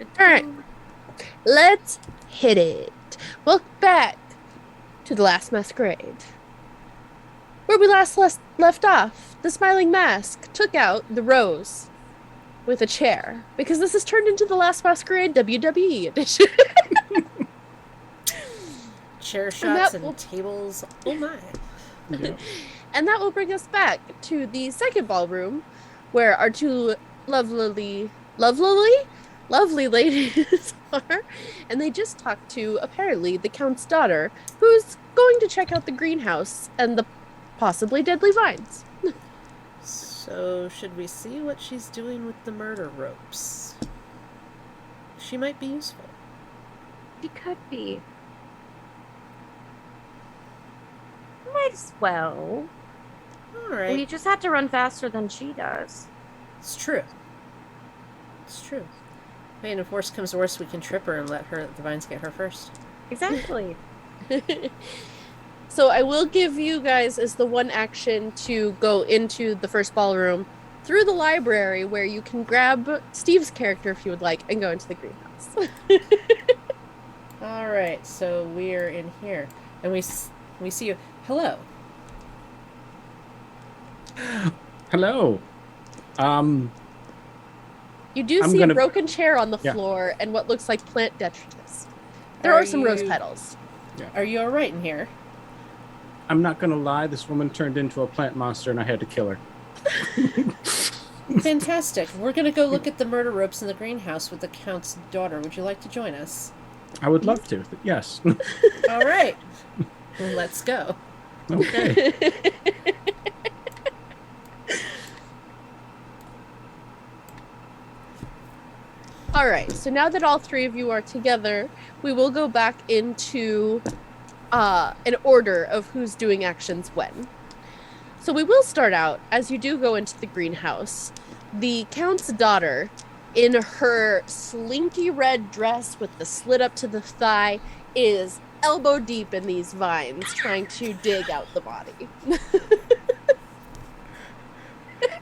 All right. Let's hit it. Welcome back to the Last Masquerade. Where we left off, the smiling mask took out the rose with a chair because this has turned into the Last Masquerade WWE edition. Chair shots and tables. Oh my. Yeah. And that will bring us back to the second ballroom where our two lovely ladies are. And they just talked to, apparently, the Count's daughter, who's going to check out the greenhouse and the possibly deadly vines. So, should we see what she's doing with the murder ropes? She might be useful. She could be. Might as well. Alright. We just had to run faster than she does. It's true. It's true. I mean, if worse comes to worse, we can trip her and let the vines get her first. Exactly. So I will give you guys as the one action to go into the first ballroom through the library where you can grab Steve's character if you would like and go into the greenhouse. Alright, so we're in here. And we see you. Hello. Hello. You do see a broken chair on the floor and what looks like plant detritus. There are some rose petals. Yeah. Are you alright in here? I'm not gonna lie, this woman turned into a plant monster and I had to kill her. Fantastic. We're gonna go look at the murder ropes in the greenhouse with the Count's daughter. Would you like to join us? I would love to, yes. Alright. Let's go. Okay. All right, so now that all three of you are together, we will go back into an order of who's doing actions when. So we will start out, as you do go into the greenhouse, the Count's daughter, in her slinky red dress with the slit up to the thigh, is elbow deep in these vines, trying to dig out the body.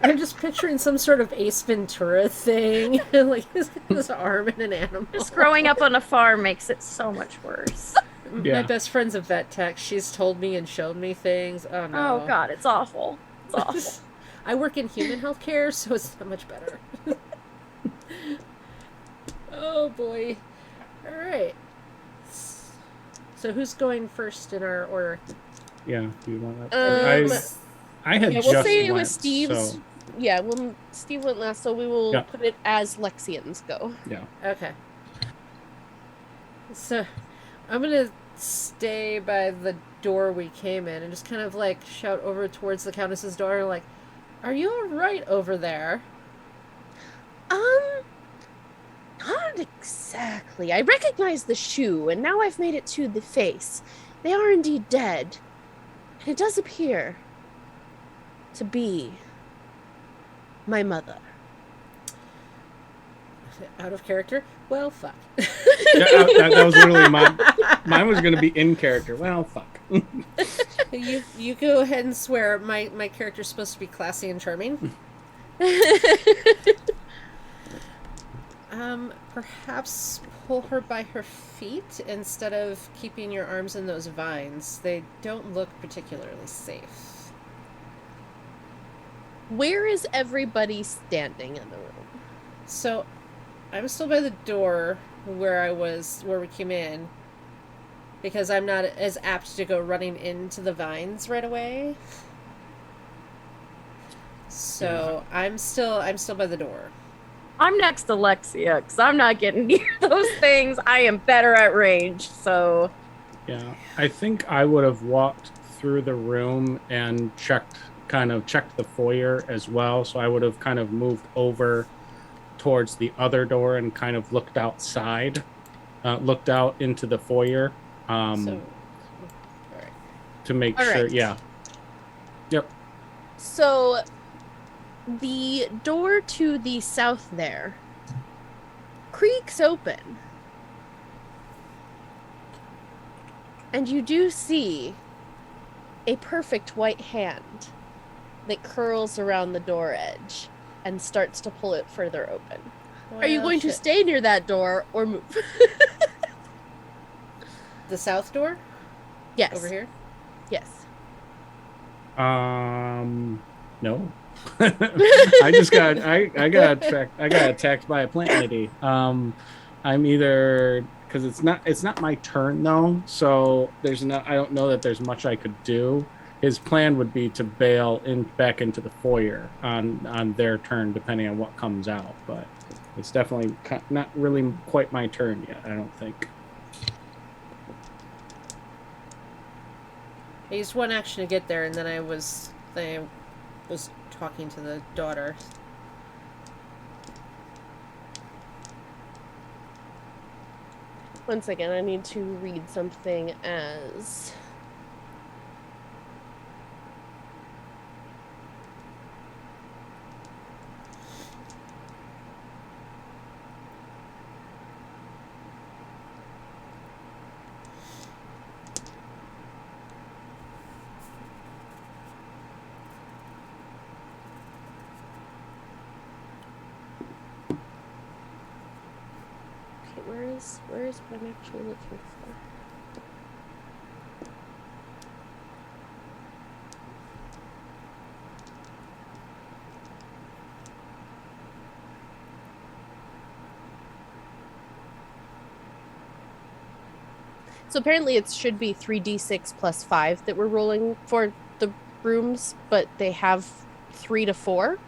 I'm just picturing some sort of Ace Ventura thing, like his arm in an animal. Just growing up on a farm makes it so much worse. Yeah. My best friend's a vet tech. She's told me and shown me things. Oh no. Oh god, it's awful. It's awful. I work in human healthcare, so it's not much better. Oh boy. Alright. So who's going first in our order? Yeah, do you want that? I had we'll just say it went, was Steve's. so, Yeah, Steve went last, so we will put it as Lexian's go. yeah. Okay. So, I'm gonna stay by the door we came in and just kind of like shout over towards the Countess's daughter, like, "Are you alright over there?" Not exactly. I recognize the shoe, and now I've made it to the face. They are indeed dead. And it does appear to be my mother. Out of character? Well, fuck. That was literally mine was going to be in character. Well, fuck. You go ahead and swear my character's supposed to be classy and charming. Perhaps pull her by her feet instead of keeping your arms in those vines. They don't look particularly safe. Where is everybody standing in the room? So, I'm still by the door where we came in, because I'm not as apt to go running into the vines right away. So, I'm still by the door. I'm next to Lexia, because I'm not getting near those things. I am better at range, so... Yeah, I think I would have walked through the room and checked the foyer as well, so I would have kind of moved over towards the other door and kind of looked outside, looked out into the foyer, to make sure, right. yeah. Yep. So, the door to the south there creaks open. And you do see a perfect white hand that curls around the door edge and starts to pull it further open. Are you Well, going to shit. stay near that door or move? The south door? Yes. Over here? Yes. No. I got attacked by a plant lady. I'm either because it's not my turn though, so I don't know that there's much I could do. His plan would be to bail back into the foyer on their turn, depending on what comes out. But it's definitely not really quite my turn yet. I don't think. I used one action to get there, and then I was talking to the daughter. Once again, I need to read something as... Where is what I'm actually looking for? So apparently it should be 3d6 plus 5 that we're rolling for the rooms, but they have 3 to 4.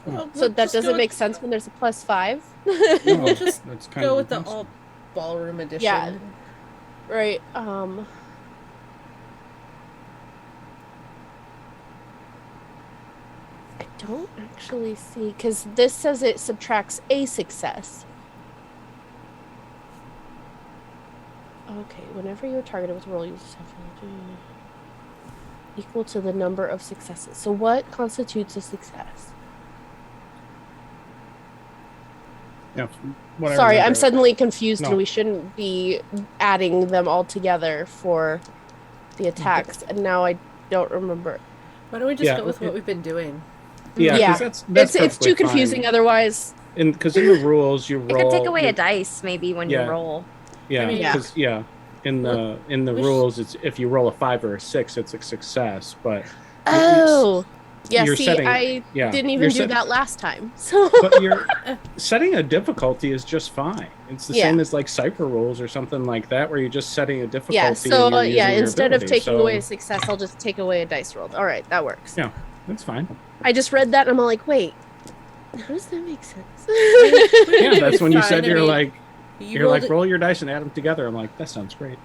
Well, So that doesn't make sense when there's a plus 5. We'll just That's kind go of with the impossible. all ballroom edition. Yeah. Right. I don't actually see, because this says it subtracts a success. Okay, whenever you're targeted with a roll, use equal to the number of successes. So what constitutes a success? Yeah, Sorry, I'm suddenly confused No. and we shouldn't be adding them all together for the attacks. And now I don't remember. Why don't we just go with what we've been doing? Yeah, because that's it's too confusing fine. otherwise. Because in the rules you You roll. could take away a dice maybe when you roll. Yeah, I mean, because in the rules, it's if you roll a 5 or a 6, it's a success. But Yeah, you're see, setting, I didn't even do that last time. So but you're setting a difficulty is just fine. It's the same as like cipher rules or something like that, where you're just setting a difficulty. Yeah, so and you're using your instead of ability, taking away a success, I'll just take away a dice roll. All right, that works. Yeah, that's fine. I just read that and I'm all like, wait, how does that make sense? Yeah, that's when you said you're like roll your dice and add them together. I'm like, that sounds great.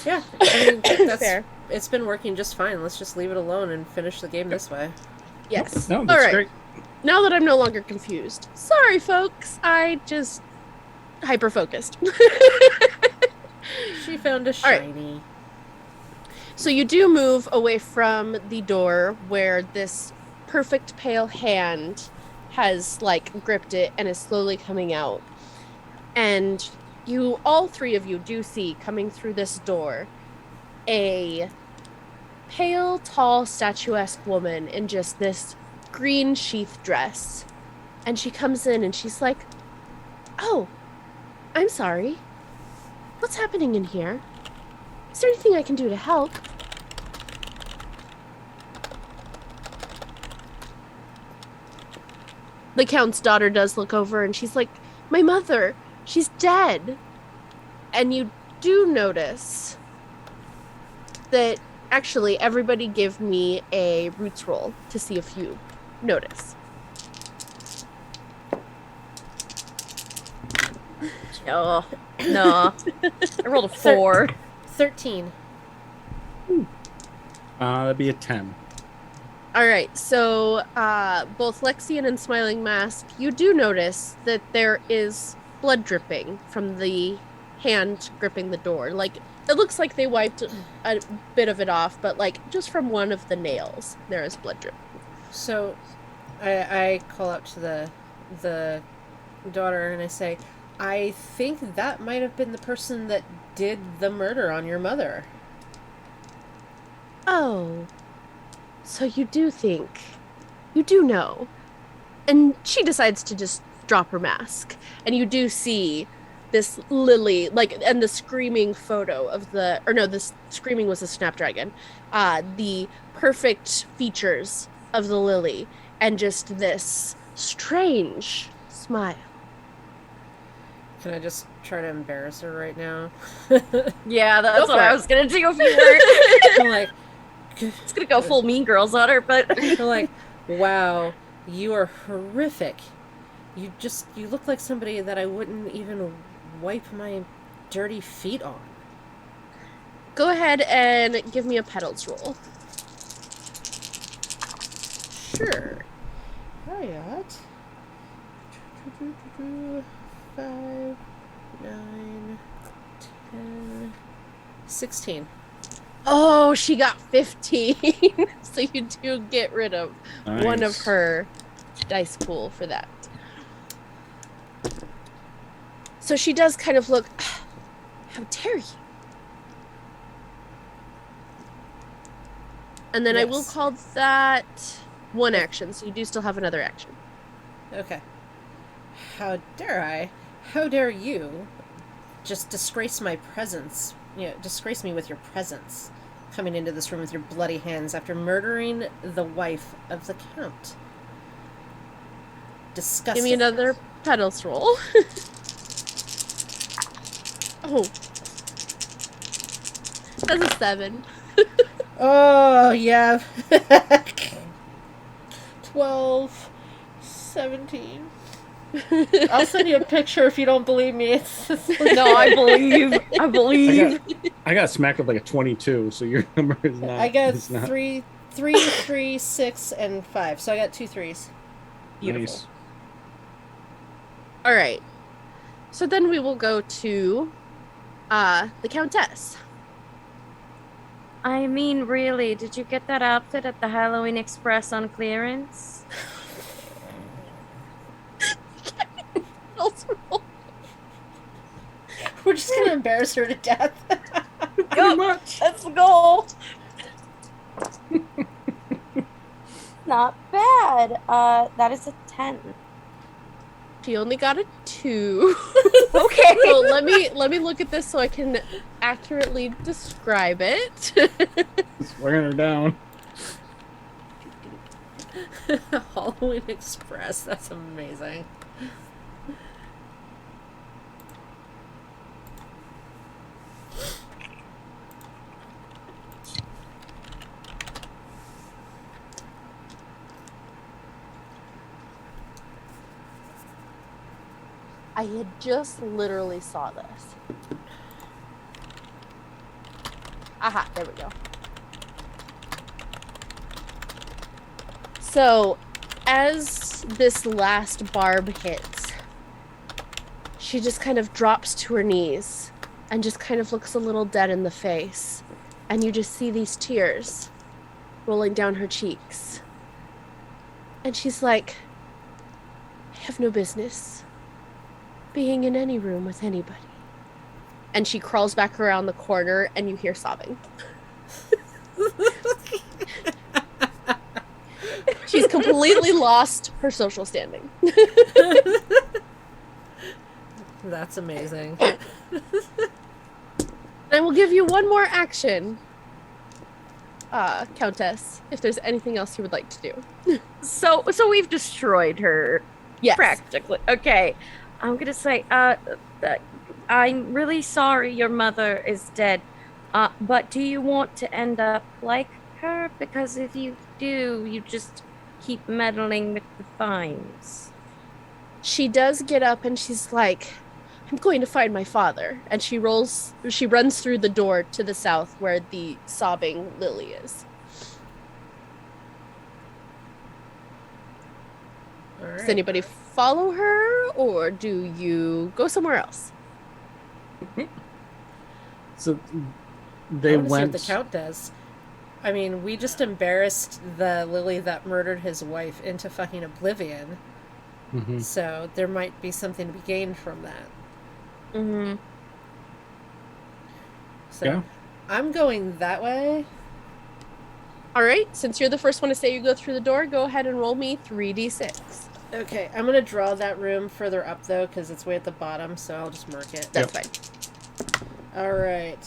Yeah, I mean, that's fair. It's been working just fine. Let's just leave it alone and finish the game this way. Yes. No, that's all right. great. Now that I'm no longer confused. Sorry, folks. I just hyper focused. She found a shiny. Right. So you do move away from the door where this perfect pale hand has like gripped it and is slowly coming out. And you, all three of you, do see coming through this door a pale, tall, statuesque woman in just this green sheath dress. And she comes in and she's like, "Oh, I'm sorry. What's happening in here? Is there anything I can do to help?" The Count's daughter does look over and she's like, "My mother, she's dead." And you do notice that actually everybody give me a roots roll to see if you notice. Oh, no. I rolled a 4. 13. That'd be a 10. All right, so both Lexian and Smiling Mask, you do notice that there is blood dripping from the hand gripping the door. Like, it looks like they wiped a bit of it off, but like just from one of the nails, there is blood drip. So, I call out to the daughter and I say, "I think that might have been the person that did the murder on your mother." Oh, so you do think, you do know. And she decides to just drop her mask. And you do see this lily, like, and the screaming photo of the, or no, this screaming was a snapdragon. The perfect features of the lily, and just this strange smile. Can I just try to embarrass her right now? Yeah, that's Go what for I it. was gonna do if you were. I'm like, It's gonna go full Mean Girls on her, but I'm like, wow, you are horrific. You look like somebody that I wouldn't even wipe my dirty feet on. Go ahead and give me a petals roll. Sure. I got 5, 9, 10, 16. Oh, she got 15. So you do get rid of one of Nice. her dice pool for that. So she does kind of look, how dare you? And then I will Yes. call that one action, so you do still have another action. Okay. How dare I? How dare you just disgrace my presence? Disgrace me with your presence. Coming into this room with your bloody hands after murdering the wife of the Count. Disgusting. Give me another petals roll. Oh. That's a 7. Oh, yeah. 12, 17. I'll send you a picture if you don't believe me. no, I believe. I believe. I got smacked with like a 22, so your number is not. I got is not 3, 3, 6, and 5. So I got 2 3s. Beautiful. nice. All right. So then we will go to the Countess. I mean, really, did you get that outfit at the Halloween Express on clearance? Petals roll. We're just gonna embarrass her to death. Pretty much. That's the goal. Not bad. That is a 10. She only got a 2. Okay. So let me look at this so I can accurately describe it. Just wearing her down. Halloween Express. That's amazing. I had just literally saw this. Aha, there we go. So, as this last barb hits, she just kind of drops to her knees and just kind of looks a little dead in the face. And you just see these tears rolling down her cheeks. And she's like, I have no business being in any room with anybody. And she crawls back around the corner and you hear sobbing. She's completely lost her social standing. That's amazing. And we'll give you one more action, Countess, if there's anything else you would like to do. So we've destroyed her. Yes. Practically. Okay. I'm gonna say, I'm really sorry your mother is dead. But do you want to end up like her? Because if you do, you just keep meddling with the fines. She does get up and she's like, I'm going to find my father. And she runs through the door to the south where the sobbing Lily is. All right. Does anybody follow her or do you go somewhere else? So I they wanna went. see what the Count does. I mean, we just embarrassed the Lily that murdered his wife into fucking oblivion. Mhm. So there might be something to be gained from that. Mm-hmm. So Yeah. I'm going that way. All right, since you're the first one to say you go through the door, go ahead and roll me 3d6. Okay, I'm gonna draw that room further up though, because it's way at the bottom. So I'll just mark it. That's Yep. fine. All right.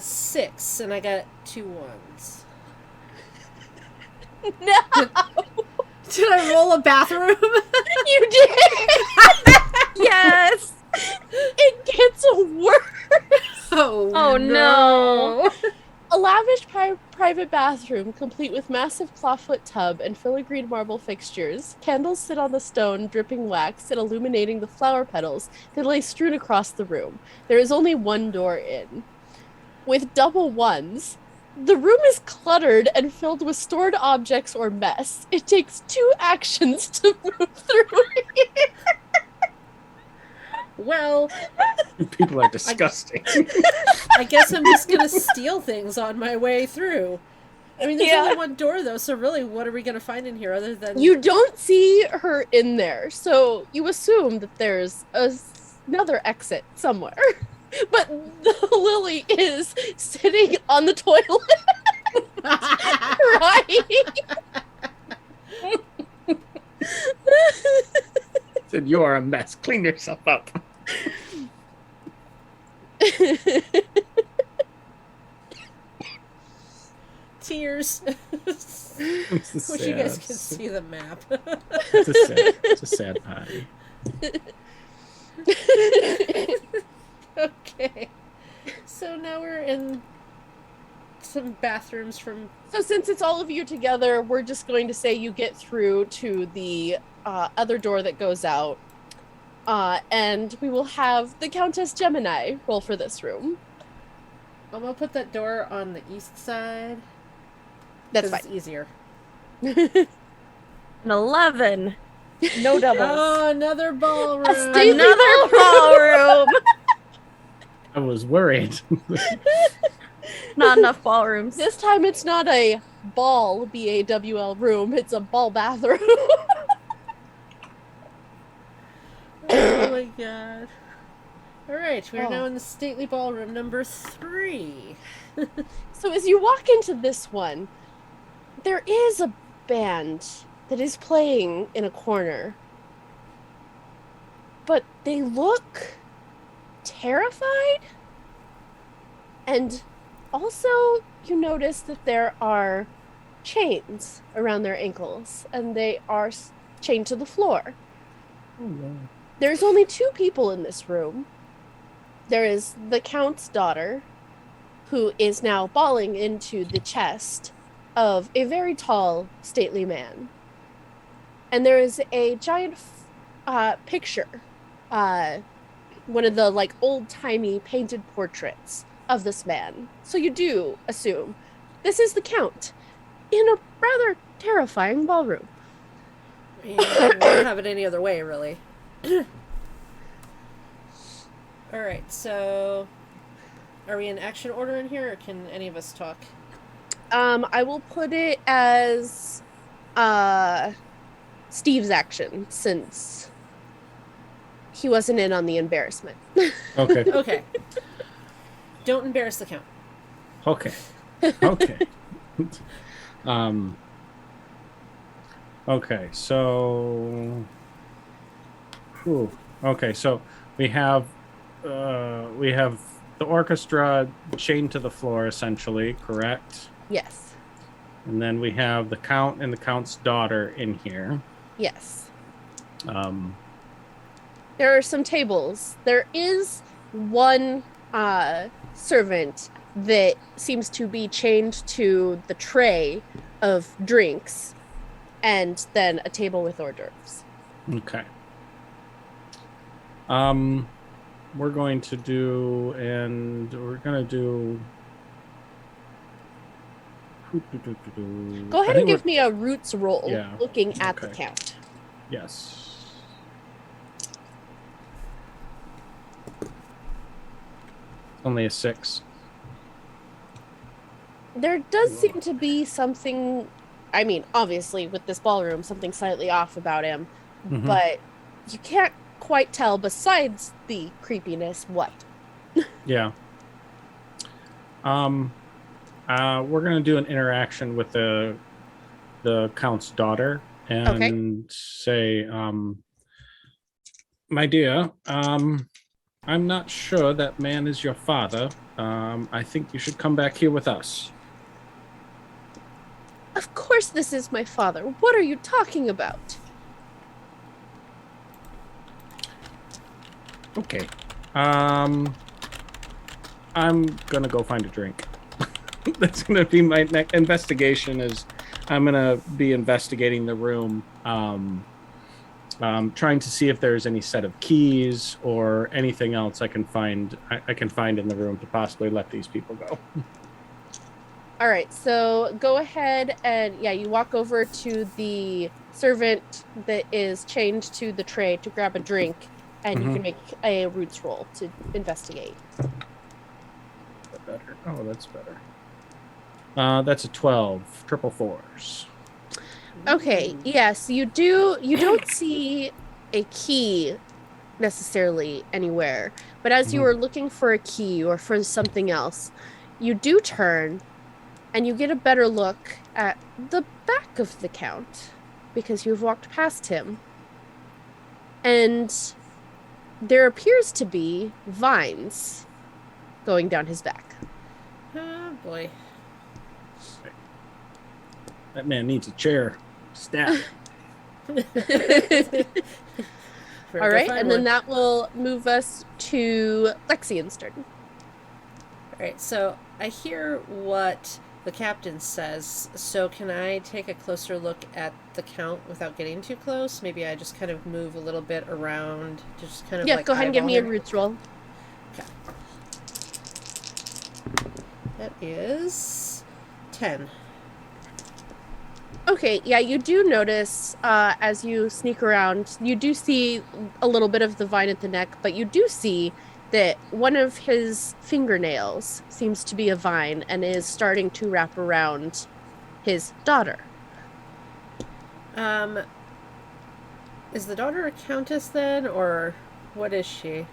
6, and I got 2 ones. No, Did I roll a bathroom? you did. Yes. It gets worse. Oh, no. A lavish private bathroom, complete with massive clawfoot tub and filigreed marble fixtures. Candles sit on the stone, dripping wax and illuminating the flower petals that lay strewn across the room. There is only one door in. With double ones, the room is cluttered and filled with stored objects or mess. It takes 2 actions to move through it. Well, People are disgusting. I guess I'm just gonna steal things on my way through. I mean, there's Yeah. only one door though, so really, what are we gonna find in here other than You don't see her in there, so you assume that there's another exit somewhere. But the lily is sitting on the toilet, crying. Said you are a mess. Clean yourself up. tears? It's a Wish you guys sad- could see the map. It's a sad party. Okay. So now we're in some bathrooms from. So since it's all of you together, we're just going to say you get through to the other door that goes out. And we will have the Countess Gemini roll for this room. I'm gonna put that door on the east side. That's 'cause fine. It's easier. An 11. No doubles. Oh, another ballroom. A stately Another ballroom. I was worried. Not enough ballrooms. This time it's not a ball BAWL room, it's a ball bathroom. Oh my god. Alright, we are Oh. now in the stately ballroom number 3. So as you walk into this one, there is a band that is playing in a corner. But they look terrified. And also you notice that there are chains around their ankles and they are chained to the floor. There's only 2 people in this room. There is the Count's daughter, who is now bawling into the chest of a very tall, stately man. And there is a giant picture, one of the like old-timey painted portraits of this man. So you do assume this is the Count in a rather terrifying ballroom. I mean, we don't have it any other way, really. Alright, so. Are we in action order in here, or can any of us talk? I will put it as Steve's action since he wasn't in on the embarrassment. Okay. Okay. Don't embarrass the Count. Okay. Okay. um. Okay. So. Whew. Okay. So we have the orchestra chained to the floor, essentially, correct? Yes. And then we have the Count and the Count's daughter in here. Yes. Um. There are some tables. There is one servant that seems to be chained to the tray of drinks and then a table with hors d'oeuvres. Okay. We're going to do, and we're gonna do. Go ahead and give me a roots roll Yeah, looking at the okay. Count. Yes. Only a 6. There does seem to be something, I mean, obviously with this ballroom, something slightly off about him, Mhm. but you can't quite tell besides the creepiness what. Yeah. We're gonna do an interaction with the Count's daughter, and say, my dear, I'm not sure that man is your father. I think you should come back here with us. Of course this is my father. What are you talking about? Okay. I'm gonna go find a drink. That's gonna be my next investigation. Is I'm gonna be investigating the room, trying to see if there's any set of keys or anything else I can find. I can find in the room to possibly let these people go. All right, so go ahead and you walk over to the servant that is chained to the tray to grab a drink, and you can make a roots roll to investigate. Better. Oh, that's better. That's a 12, triple fours. Okay, yes, you don't see a key necessarily anywhere, but as you are looking for a key or for something else, you do turn and you get a better look at the back of the Count because you've walked past him. And there appears to be vines going down his back. Oh, boy. That man needs a chair. Stat. All right, and then that will move us to Lexian's turn. All right, so I hear what the captain says, so can I take a closer look at the Count without getting too close? Maybe I just kind of move a little bit around to just kind of go ahead and give me a eyeball roots roll. Okay. That is 10. Okay, you do notice as you sneak around, you do see a little bit of the vine at the neck, but you do see that one of his fingernails seems to be a vine and is starting to wrap around his daughter. Is the daughter a countess then, or what is she?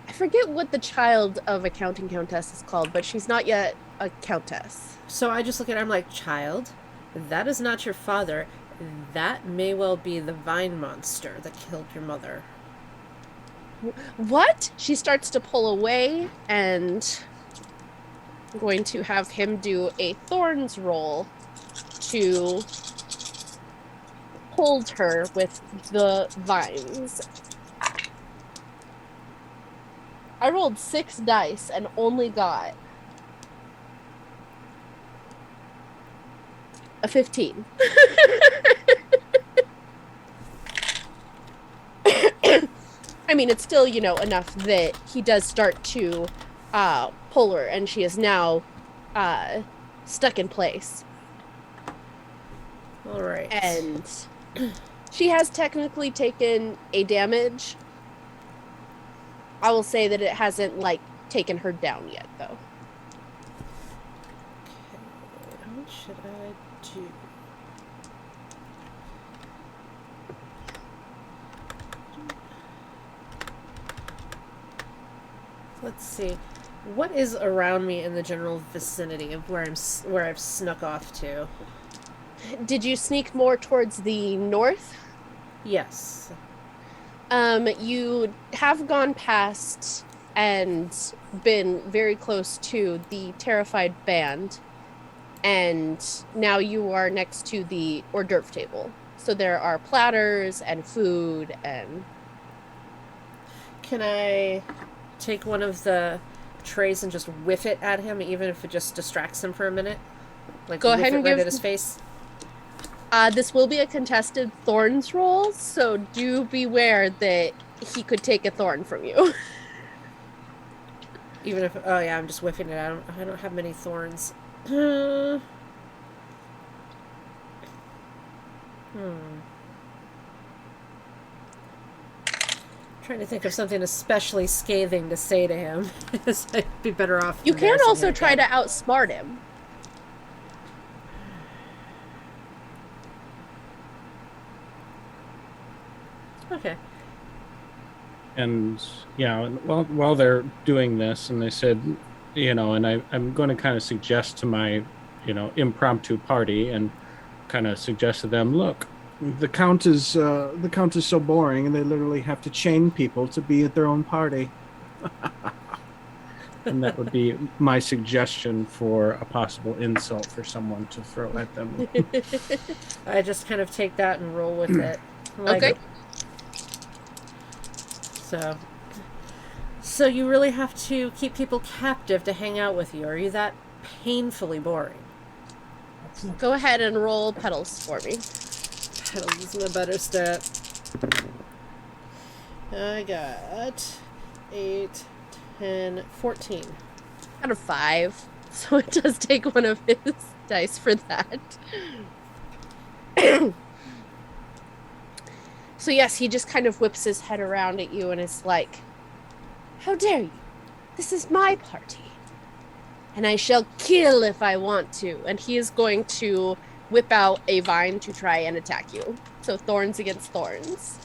I forget what the child of a count and countess is called, but she's not yet a countess. So I just look at her, I'm like, child, that is not your father. That may well be the vine monster that killed your mother. What? She starts to pull away, and I'm going to have him do a thorns roll to hold her with the vines. I rolled 6 dice and only got a 15. I mean, it's still, enough that he does start to pull her, and she is now stuck in place. All right. And she has technically taken a damage. I will say that it hasn't, taken her down yet, though. Okay, what should I do? Let's see. What is around me in the general vicinity of where I've snuck off to? Did you sneak more towards the north? Yes. You have gone past and been very close to the terrified band, and now you are next to the hors d'oeuvre table. So there are platters and food and... Can I take one of the trays and just whiff it at him, even if it just distracts him for a minute? Go ahead and right give at his face. This will be a contested thorns roll, so do beware that he could take a thorn from you. Even if I'm just whiffing it. I don't have many thorns. Trying to think of something especially scathing to say to him. I'd be better off. You can also try to outsmart him. Okay. And while they're doing this, and they said, and I'm going to kind of suggest to my, impromptu party, and kind of suggest to them, look, the count is so boring, and they literally have to chain people to be at their own party. And that would be my suggestion for a possible insult for someone to throw at them. I just kind of take that and roll with it. Okay. So you really have to keep people captive to hang out with you. Are you that painfully boring? Go ahead and roll petals for me. Petals, my better stat. I got 8, 10, 14. Out of 5. So it does take one of his dice for that. So yes, he just kind of whips his head around at you and is like, how dare you? This is my party. And I shall kill if I want to. And he is going to whip out a vine to try and attack you. So thorns against thorns.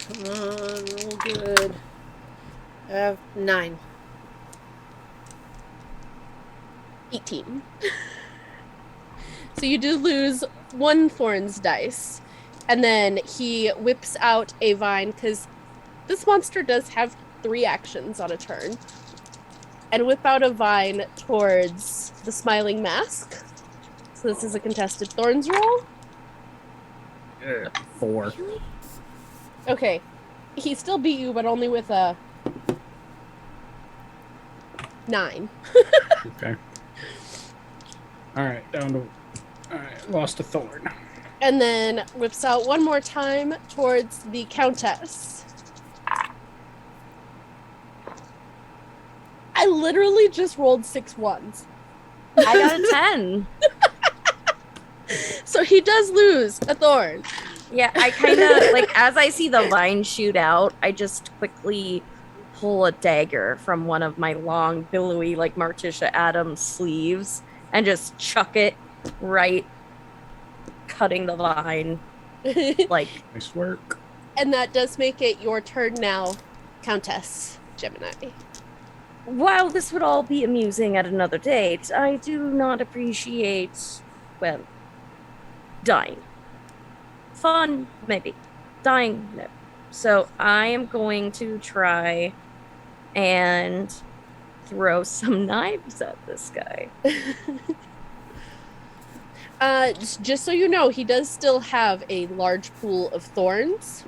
Come on, roll good. 9. 18. So you do lose 1 thorns dice. And then he whips out a vine, because this monster does have 3 actions on a turn. And whip out a vine towards the smiling mask. So this is a contested thorns roll. 4. Okay. He still beat you, but only with a 9. Okay. All right, down to. All right, lost a thorn. And then whips out one more time towards the countess. I literally just rolled 6 ones. I got a 10. So he does lose a thorn. Yeah, I kind of, like, as I see the vine shoot out, I just quickly pull a dagger from one of my long, billowy, like, Morticia Adams sleeves and just chuck it right, cutting the vine. Like, Nice work. And that does make it your turn now, Countess Gemini. while this would all be amusing at another date, I do not appreciate, well, dying. Fun, maybe. Dying, no. So I am going to try and throw some knives at this guy. Just so you know, he does still have a large pool of thorns.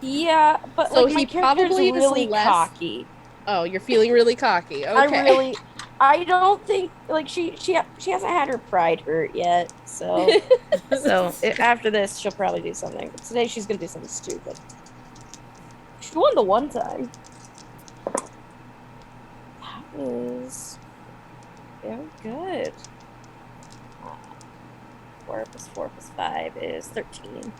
Yeah, but So like, my he character's probably is really less- cocky. Oh, you're feeling really cocky. Okay. I don't think, like, she hasn't had her pride hurt yet, so after this she'll probably do something. But today she's gonna do something stupid. She won the one time. That is very good. 4 plus 4 plus 5 is 13.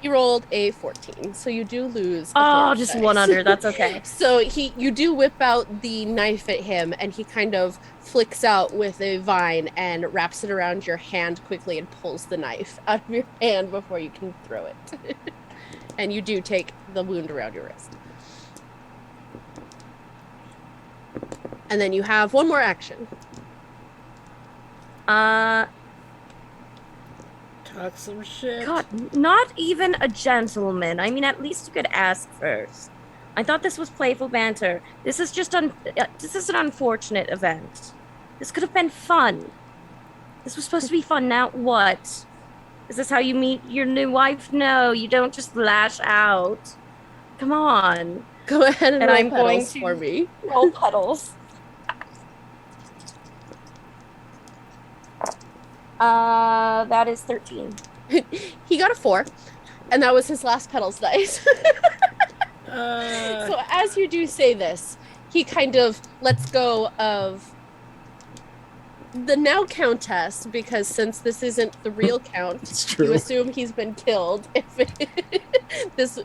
He rolled a 14, so you do lose. Oh, just dice. one under. That's okay. So you do whip out the knife at him, and he kind of flicks out with a vine and wraps it around your hand quickly and pulls the knife out of your hand before you can throw it. And you do take the wound around your wrist. And then you have one more action. Talk some shit. God, not even a gentleman. I mean, at least you could ask first. I thought this was playful banter. This is just this is an unfortunate event. This could have been fun. This was supposed to be fun. Now what? Is this how you meet your new wife? No, you don't just lash out. Come on. Go ahead and roll I'm going petals to for me. roll petals. That is 13. He got a 4, and that was his last petals dice. So as you do say this, he kind of lets go of the now countess, because since this isn't the real count, you assume he's been killed if this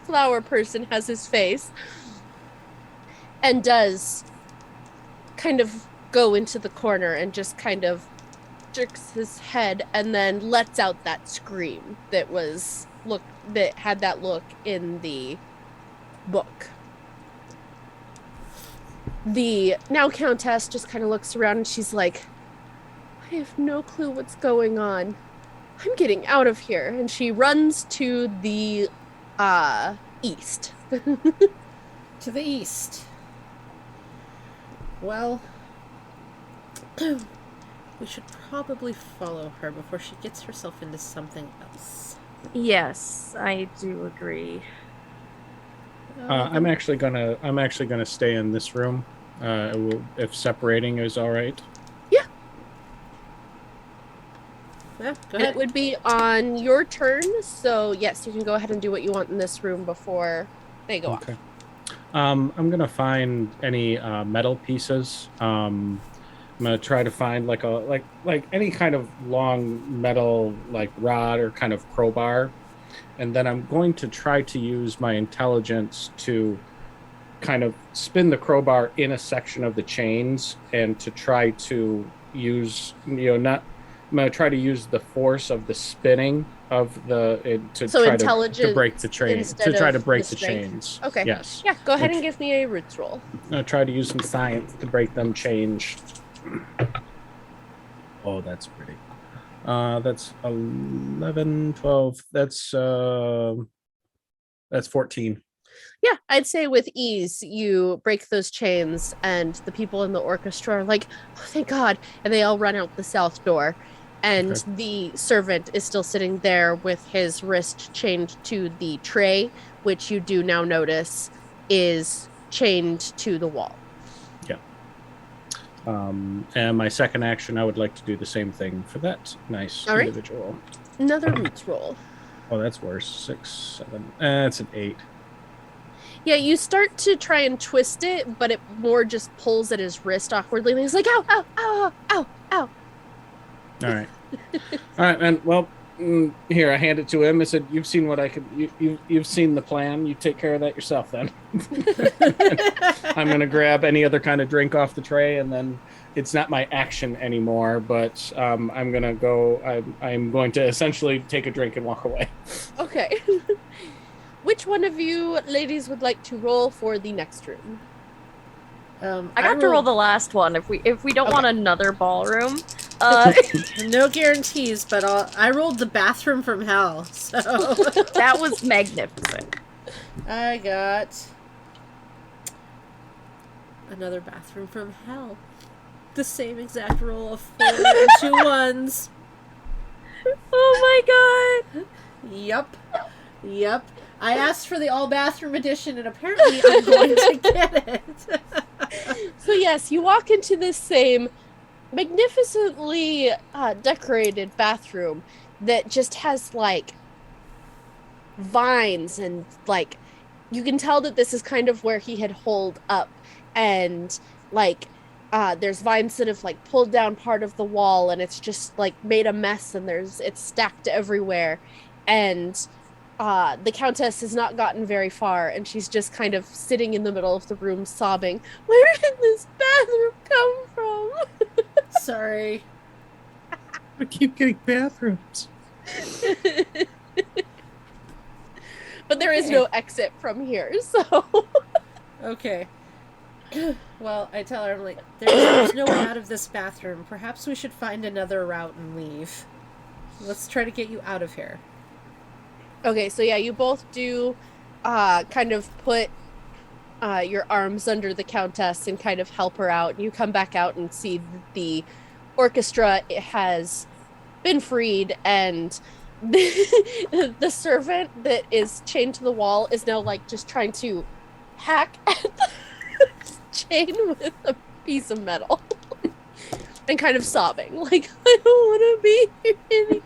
flower person has his face, and does kind of go into the corner and just kind of jerks his head and then lets out that scream that had that look in the book. The now countess just kind of looks around and she's like, I have no clue what's going on. I'm getting out of here. And she runs to the east. To the east. Well, we should probably follow her before she gets herself into something else. Yes, I do agree. I'm actually gonna stay in this room. If separating is all right. Yeah. Yeah, go And ahead. it would be on your turn. So, yes, you can go ahead and do what you want in this room before they go Okay. off. I'm gonna find any metal pieces. I'm gonna try to find like any kind of long metal like rod or kind of crowbar, and then I'm going to try to use my intelligence to kind of spin the crowbar in a section of the chains and to try to use not. I'm gonna try to use the force of the spinning of to So try to break intelligence the chain instead to try of to break the the strength. chains. Okay. Yes. Yeah, go ahead Which- and give me a roots roll. I try to use some science to break them change. Oh, that's pretty. That's 11, 12. That's 14. Yeah, I'd say with ease, you break those chains, and the people in the orchestra are like, oh, thank God. And they all run out the south door. And Okay. the servant is still sitting there with his wrist chained to the tray, which you do now notice is chained to the wall. Yeah. And my second action, I would like to do the same thing for that nice All right. individual. Another roots roll. Oh, that's worse. 6, 7. That's an 8. Yeah, you start to try and twist it, but it more just pulls at his wrist awkwardly. And he's like, ow, ow, ow, ow, ow. All right. All right, man. Well, here, I hand it to him. I said, "You've seen what I could. You've seen the plan. You take care of that yourself, then." I'm gonna grab any other kind of drink off the tray, and then it's not my action anymore. But I'm gonna go. I'm going to essentially take a drink and walk away. Okay. Which one of you ladies would like to roll for the next room? I got to roll the last one if we don't Okay. want another ballroom. No guarantees, but I rolled the bathroom from hell, so That was magnificent. I got another bathroom from hell. The same exact roll of 4 and 2 ones. Oh my god. Yep. I asked for the all bathroom edition, and apparently I'm going to get it. So yes, you walk into this same magnificently decorated bathroom that just has like vines and like you can tell that this is kind of where he had holed up, and like there's vines that have like pulled down part of the wall, and it's just like made a mess, and it's stacked everywhere, and the Countess has not gotten very far, and she's just kind of sitting in the middle of the room sobbing. Where did this bathroom come from? Sorry. I keep getting bathrooms. But there is no exit from here, so. Okay. Well, I tell her, I'm like, there's no way out of this bathroom. Perhaps we should find another route and leave. Let's try to get you out of here. Okay, so yeah, you both do kind of put your arms under the Countess and kind of help her out. You come back out and see the orchestra has been freed, and the servant that is chained to the wall is now like just trying to hack at the chain with a piece of metal and kind of sobbing like, I don't want to be here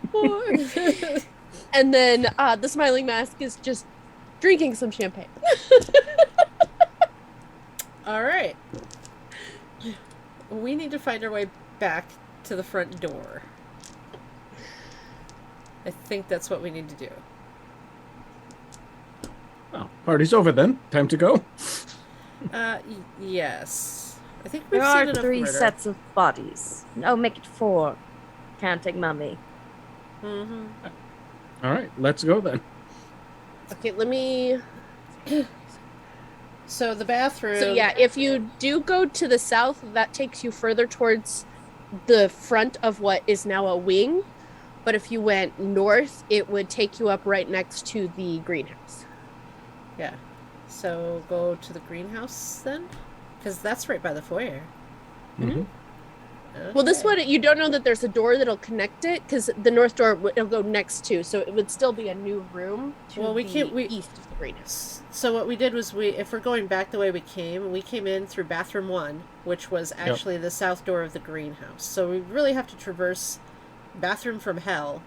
anymore. And then the smiling mask is just drinking some champagne. All right. We need to find our way back to the front door. I think that's what we need to do. Oh, party's over then. Time to go. Yes. I think we've There seen are enough 3 murder. sets of bodies. No, make it 4. Counting mummy. Mm-hmm. All right, let's go then. Okay, let me. So the bathroom. So yeah, if you do go to the south, that takes you further towards the front of what is now a wing. But if you went north, it would take you up right next to the greenhouse. Yeah. So go to the greenhouse then? Because that's right by the foyer. Mhm. Okay. Well, this one, you don't know that there's a door that'll connect it because the north door it'll go next to, so it would still be a new room to Well, we the can't- we- east of the greenhouse. So what we did was if we're going back the way we came in through bathroom 1, which was actually the south door of the greenhouse. So we really have to traverse bathroom from hell,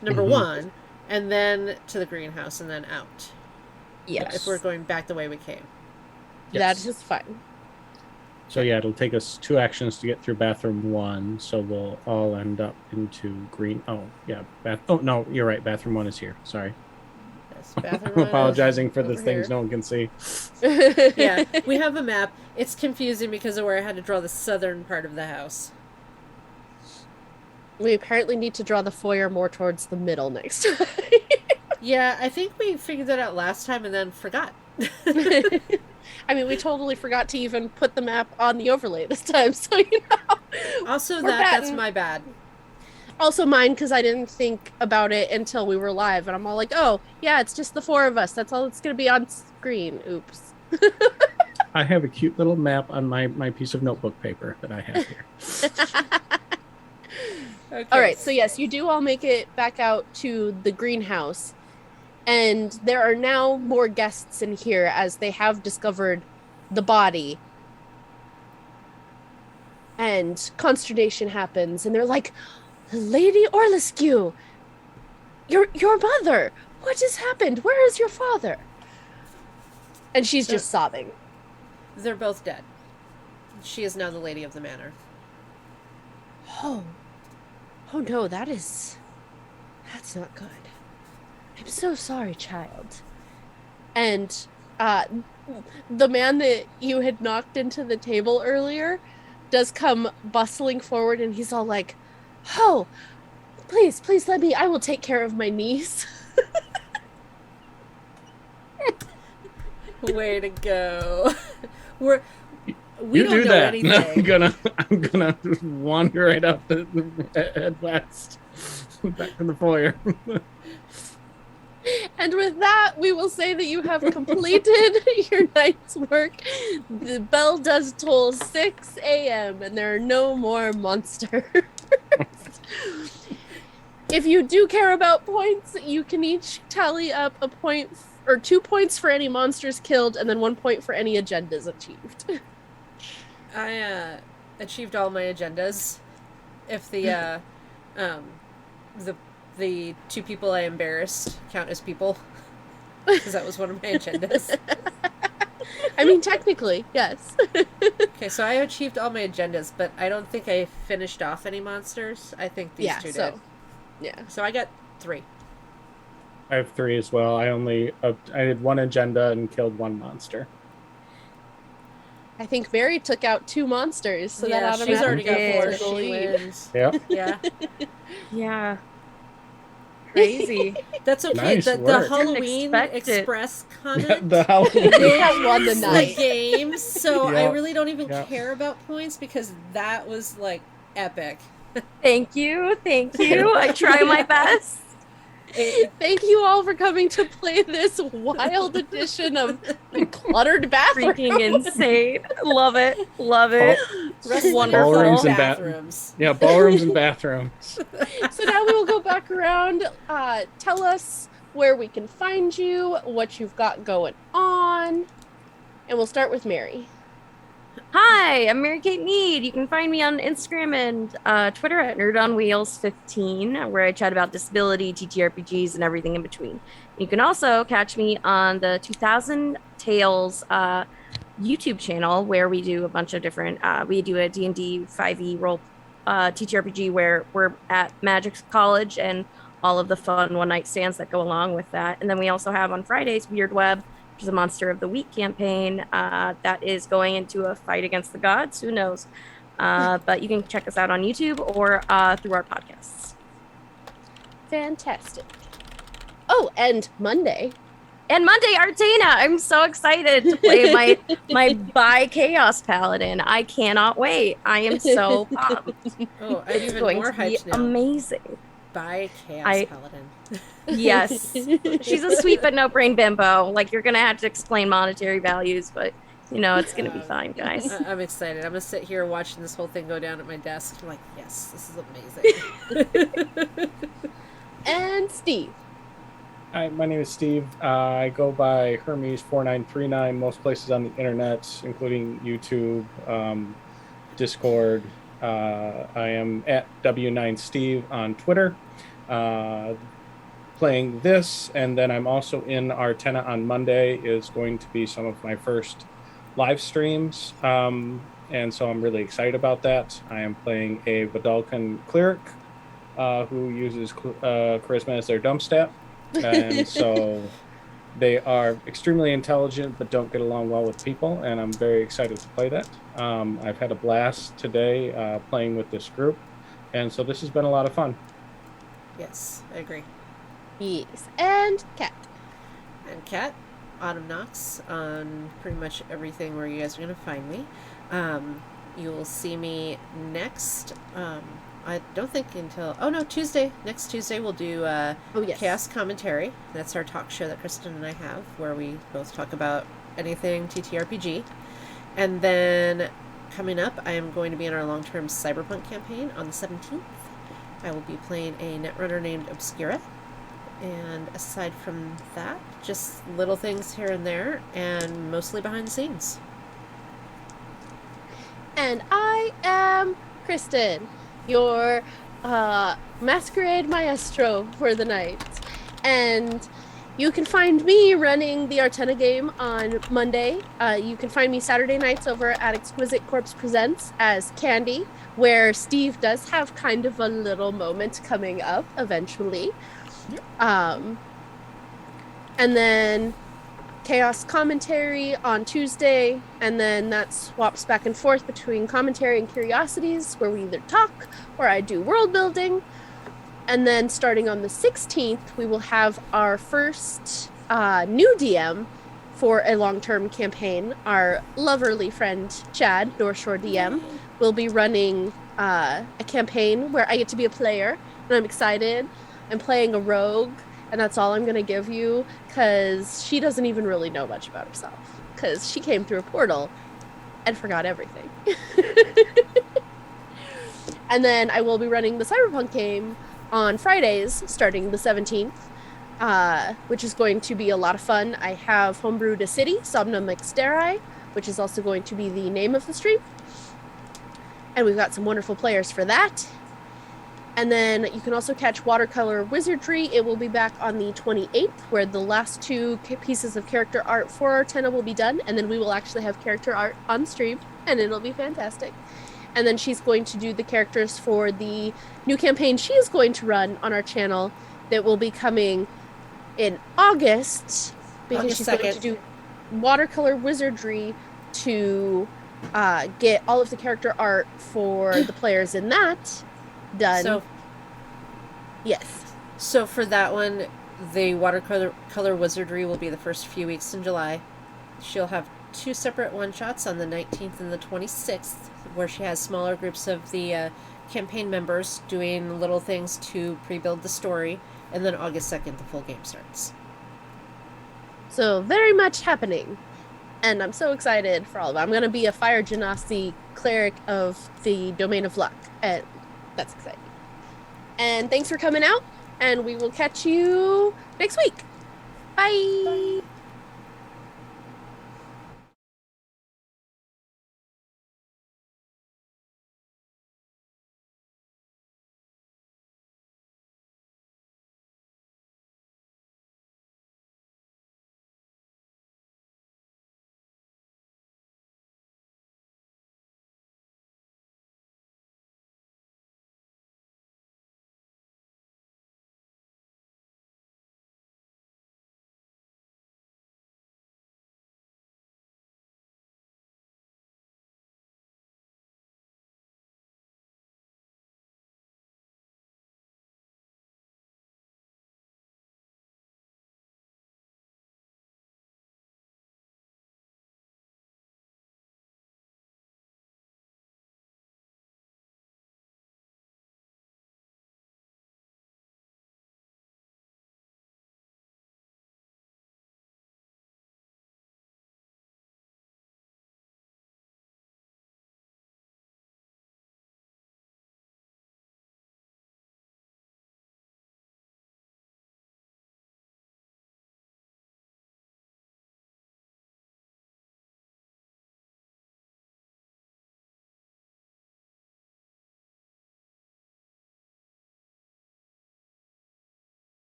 number Mhm. 1, and then to the greenhouse and then out. Yes. If we're going back the way we came. Yes. That is fine. So yeah, it'll take us 2 actions to get through bathroom 1, so we'll all end up into green. Oh yeah, oh no, you're right. Bathroom 1 is here. Sorry, Yes, I'm bathroom 1 is apologizing for the over things here. no one can see. Yeah, we have a map. It's confusing because of where I had to draw the southern part of the house. We apparently need to draw the foyer more towards the middle next time. Yeah, I think we figured that out last time and then forgot. I mean, we totally forgot to even put the map on the overlay this time, so Also, We're that's batting. my bad. Also mine, because I didn't think about it until we were live, and I'm all like, oh, yeah, it's just the 4 of us. That's all that's going to be on screen. Oops. I have a cute little map on my piece of notebook paper that I have here. Okay. All right, so yes, you do all make it back out to the greenhouse, and there are now more guests in here as they have discovered the body. And consternation happens, and they're like, Lady Orlescu, your mother, what has happened? Where is your father? And she's just sobbing. They're both dead. She is now the lady of the manor. Oh. Oh no, that's not good. I'm so sorry, child. And the man that you had knocked into the table earlier does come bustling forward, and he's all like, oh, please let me, I will take care of my niece. Way to go. We You don't do know that. anything. I'm gonna wander right up the head west, back to the foyer. And with that, we will say that you have completed your night's work. The bell does toll 6 a.m. and there are no more monsters. If you do care about points, you can each tally up a point or 2 points for any monsters killed, and then 1 point for any agendas achieved. I achieved all my agendas. If the the 2 people I embarrassed count as people, because that was one of my agendas. I mean, technically, yes. Okay, so I achieved all my agendas, but I don't think I finished off any monsters. I think these 2 did. Yeah. So I got 3. I have 3 as well. I did 1 agenda and killed 1 monster. I think Mary took out 2 monsters, so Yeah, that she's already automatically got 4. She wins. Yep. Yeah. Yeah. Crazy. That's okay. Nice the work. Halloween Didn't expect it. Express comment The Halloween. That won the wins night. game, so I Yep. really don't even Yep. care about points because that was like epic. Thank you. I try my best. Thank you all for coming to play this wild edition of the Cluttered Bathroom. Freaking insane. Love it. Wonderful Ballrooms and bathrooms. Yeah, ballrooms and bathrooms. So now we will go back around. Tell us where we can find you, what you've got going on, and we'll start with Mary. Hi, I'm Mary Kate Mead. You can find me on Instagram and Twitter at NerdOnWheels15, where I chat about disability, TTRPGs, and everything in between. You can also catch me on the 2000 Tales YouTube channel, where we do a bunch of different. We do a D&D 5e role TTRPG where we're at Magic College and all of the fun one-night stands that go along with that. And then we also have on Fridays Weird Web, which is a Monster of the Week campaign that is going into a fight against the gods. Who knows? But you can check us out on YouTube or through our podcasts. Fantastic. Oh, and Monday, And Monday Artana. I'm so excited to play my bi Chaos Paladin. I cannot wait. I am so pumped. Oh, I'm It's even going more to be hyped now. amazing. By Chaos I Paladin. Yes. She's a sweet but no brain bimbo. Like you're gonna have to explain monetary values, but it's gonna be fine, guys. I'm excited. I'm gonna sit here watching this whole thing go down at my desk. I'm like, yes, this is amazing. And Steve. Hi, my name is Steve. I go by Hermes4939 most places on the internet, including YouTube, Discord. I am at W9Steve on Twitter, playing this, and then I'm also in Artena on Monday is going to be some of my first live streams, and so I'm really excited about that. I am playing a Vidalcan cleric who uses charisma as their dump stat. And so they are extremely intelligent but don't get along well with people, and I'm very excited to play that. I've had a blast today playing with this group, and so this has been a lot of fun. Yes, I agree. Yes. And Kat. I'm Kat, Autumn Knox, on pretty much everything where you guys are going to find me. You'll see me next. I don't think until Tuesday. Next Tuesday we'll do yes. Chaos Commentary. That's our talk show that Kristen and I have, where we both talk about anything TTRPG. And then coming up, I am going to be in our long-term Cyberpunk campaign on the 17th. I will be playing a netrunner named Obscura. And aside from that, just little things here and there, and mostly behind the scenes. And I am Kristen, your masquerade maestro for the night. And you can find me running the Artena game on Monday. You can find me Saturday nights over at Exquisite Corpse Presents as Candy, where Steve does have kind of a little moment coming up eventually. And then Chaos Commentary on Tuesday, and then that swaps back and forth between commentary and curiosities, where we either talk or I do world building. And then starting on the 16th, we will have our first new DM for a long-term campaign. Our loverly friend Chad, North Shore DM, will be running a campaign where I get to be a player, and I'm excited. I'm playing a rogue, and that's all I'm going to give you, because she doesn't even really know much about herself, because she came through a portal and forgot everything. And then I will be running the Cyberpunk game on Fridays, starting the 17th, which is going to be a lot of fun. I have homebrewed a city, Somnum Exteri, which is also going to be the name of the stream. And we've got some wonderful players for that. And then you can also catch Watercolor Wizardry. It will be back on the 28th, where the last two pieces of character art for Artena will be done. And then we will actually have character art on stream, and it'll be fantastic. And then she's going to do the characters for the new campaign she is going to run on our channel that will be coming in August, because August she's 2nd. going to do Watercolor Wizardry to get all of the character art for the players in that done. Yes. So for that one, the watercolor wizardry will be the first few weeks in July. She'll have two separate one-shots on the 19th and the 26th, where she has smaller groups of the campaign members doing little things to pre-build the story, and then August 2nd the full game starts. So very much happening, and I'm so excited for all of it. I'm going to be a Fire Genasi cleric of the Domain of Luck, and that's exciting. And thanks for coming out, and we will catch you next week. Bye.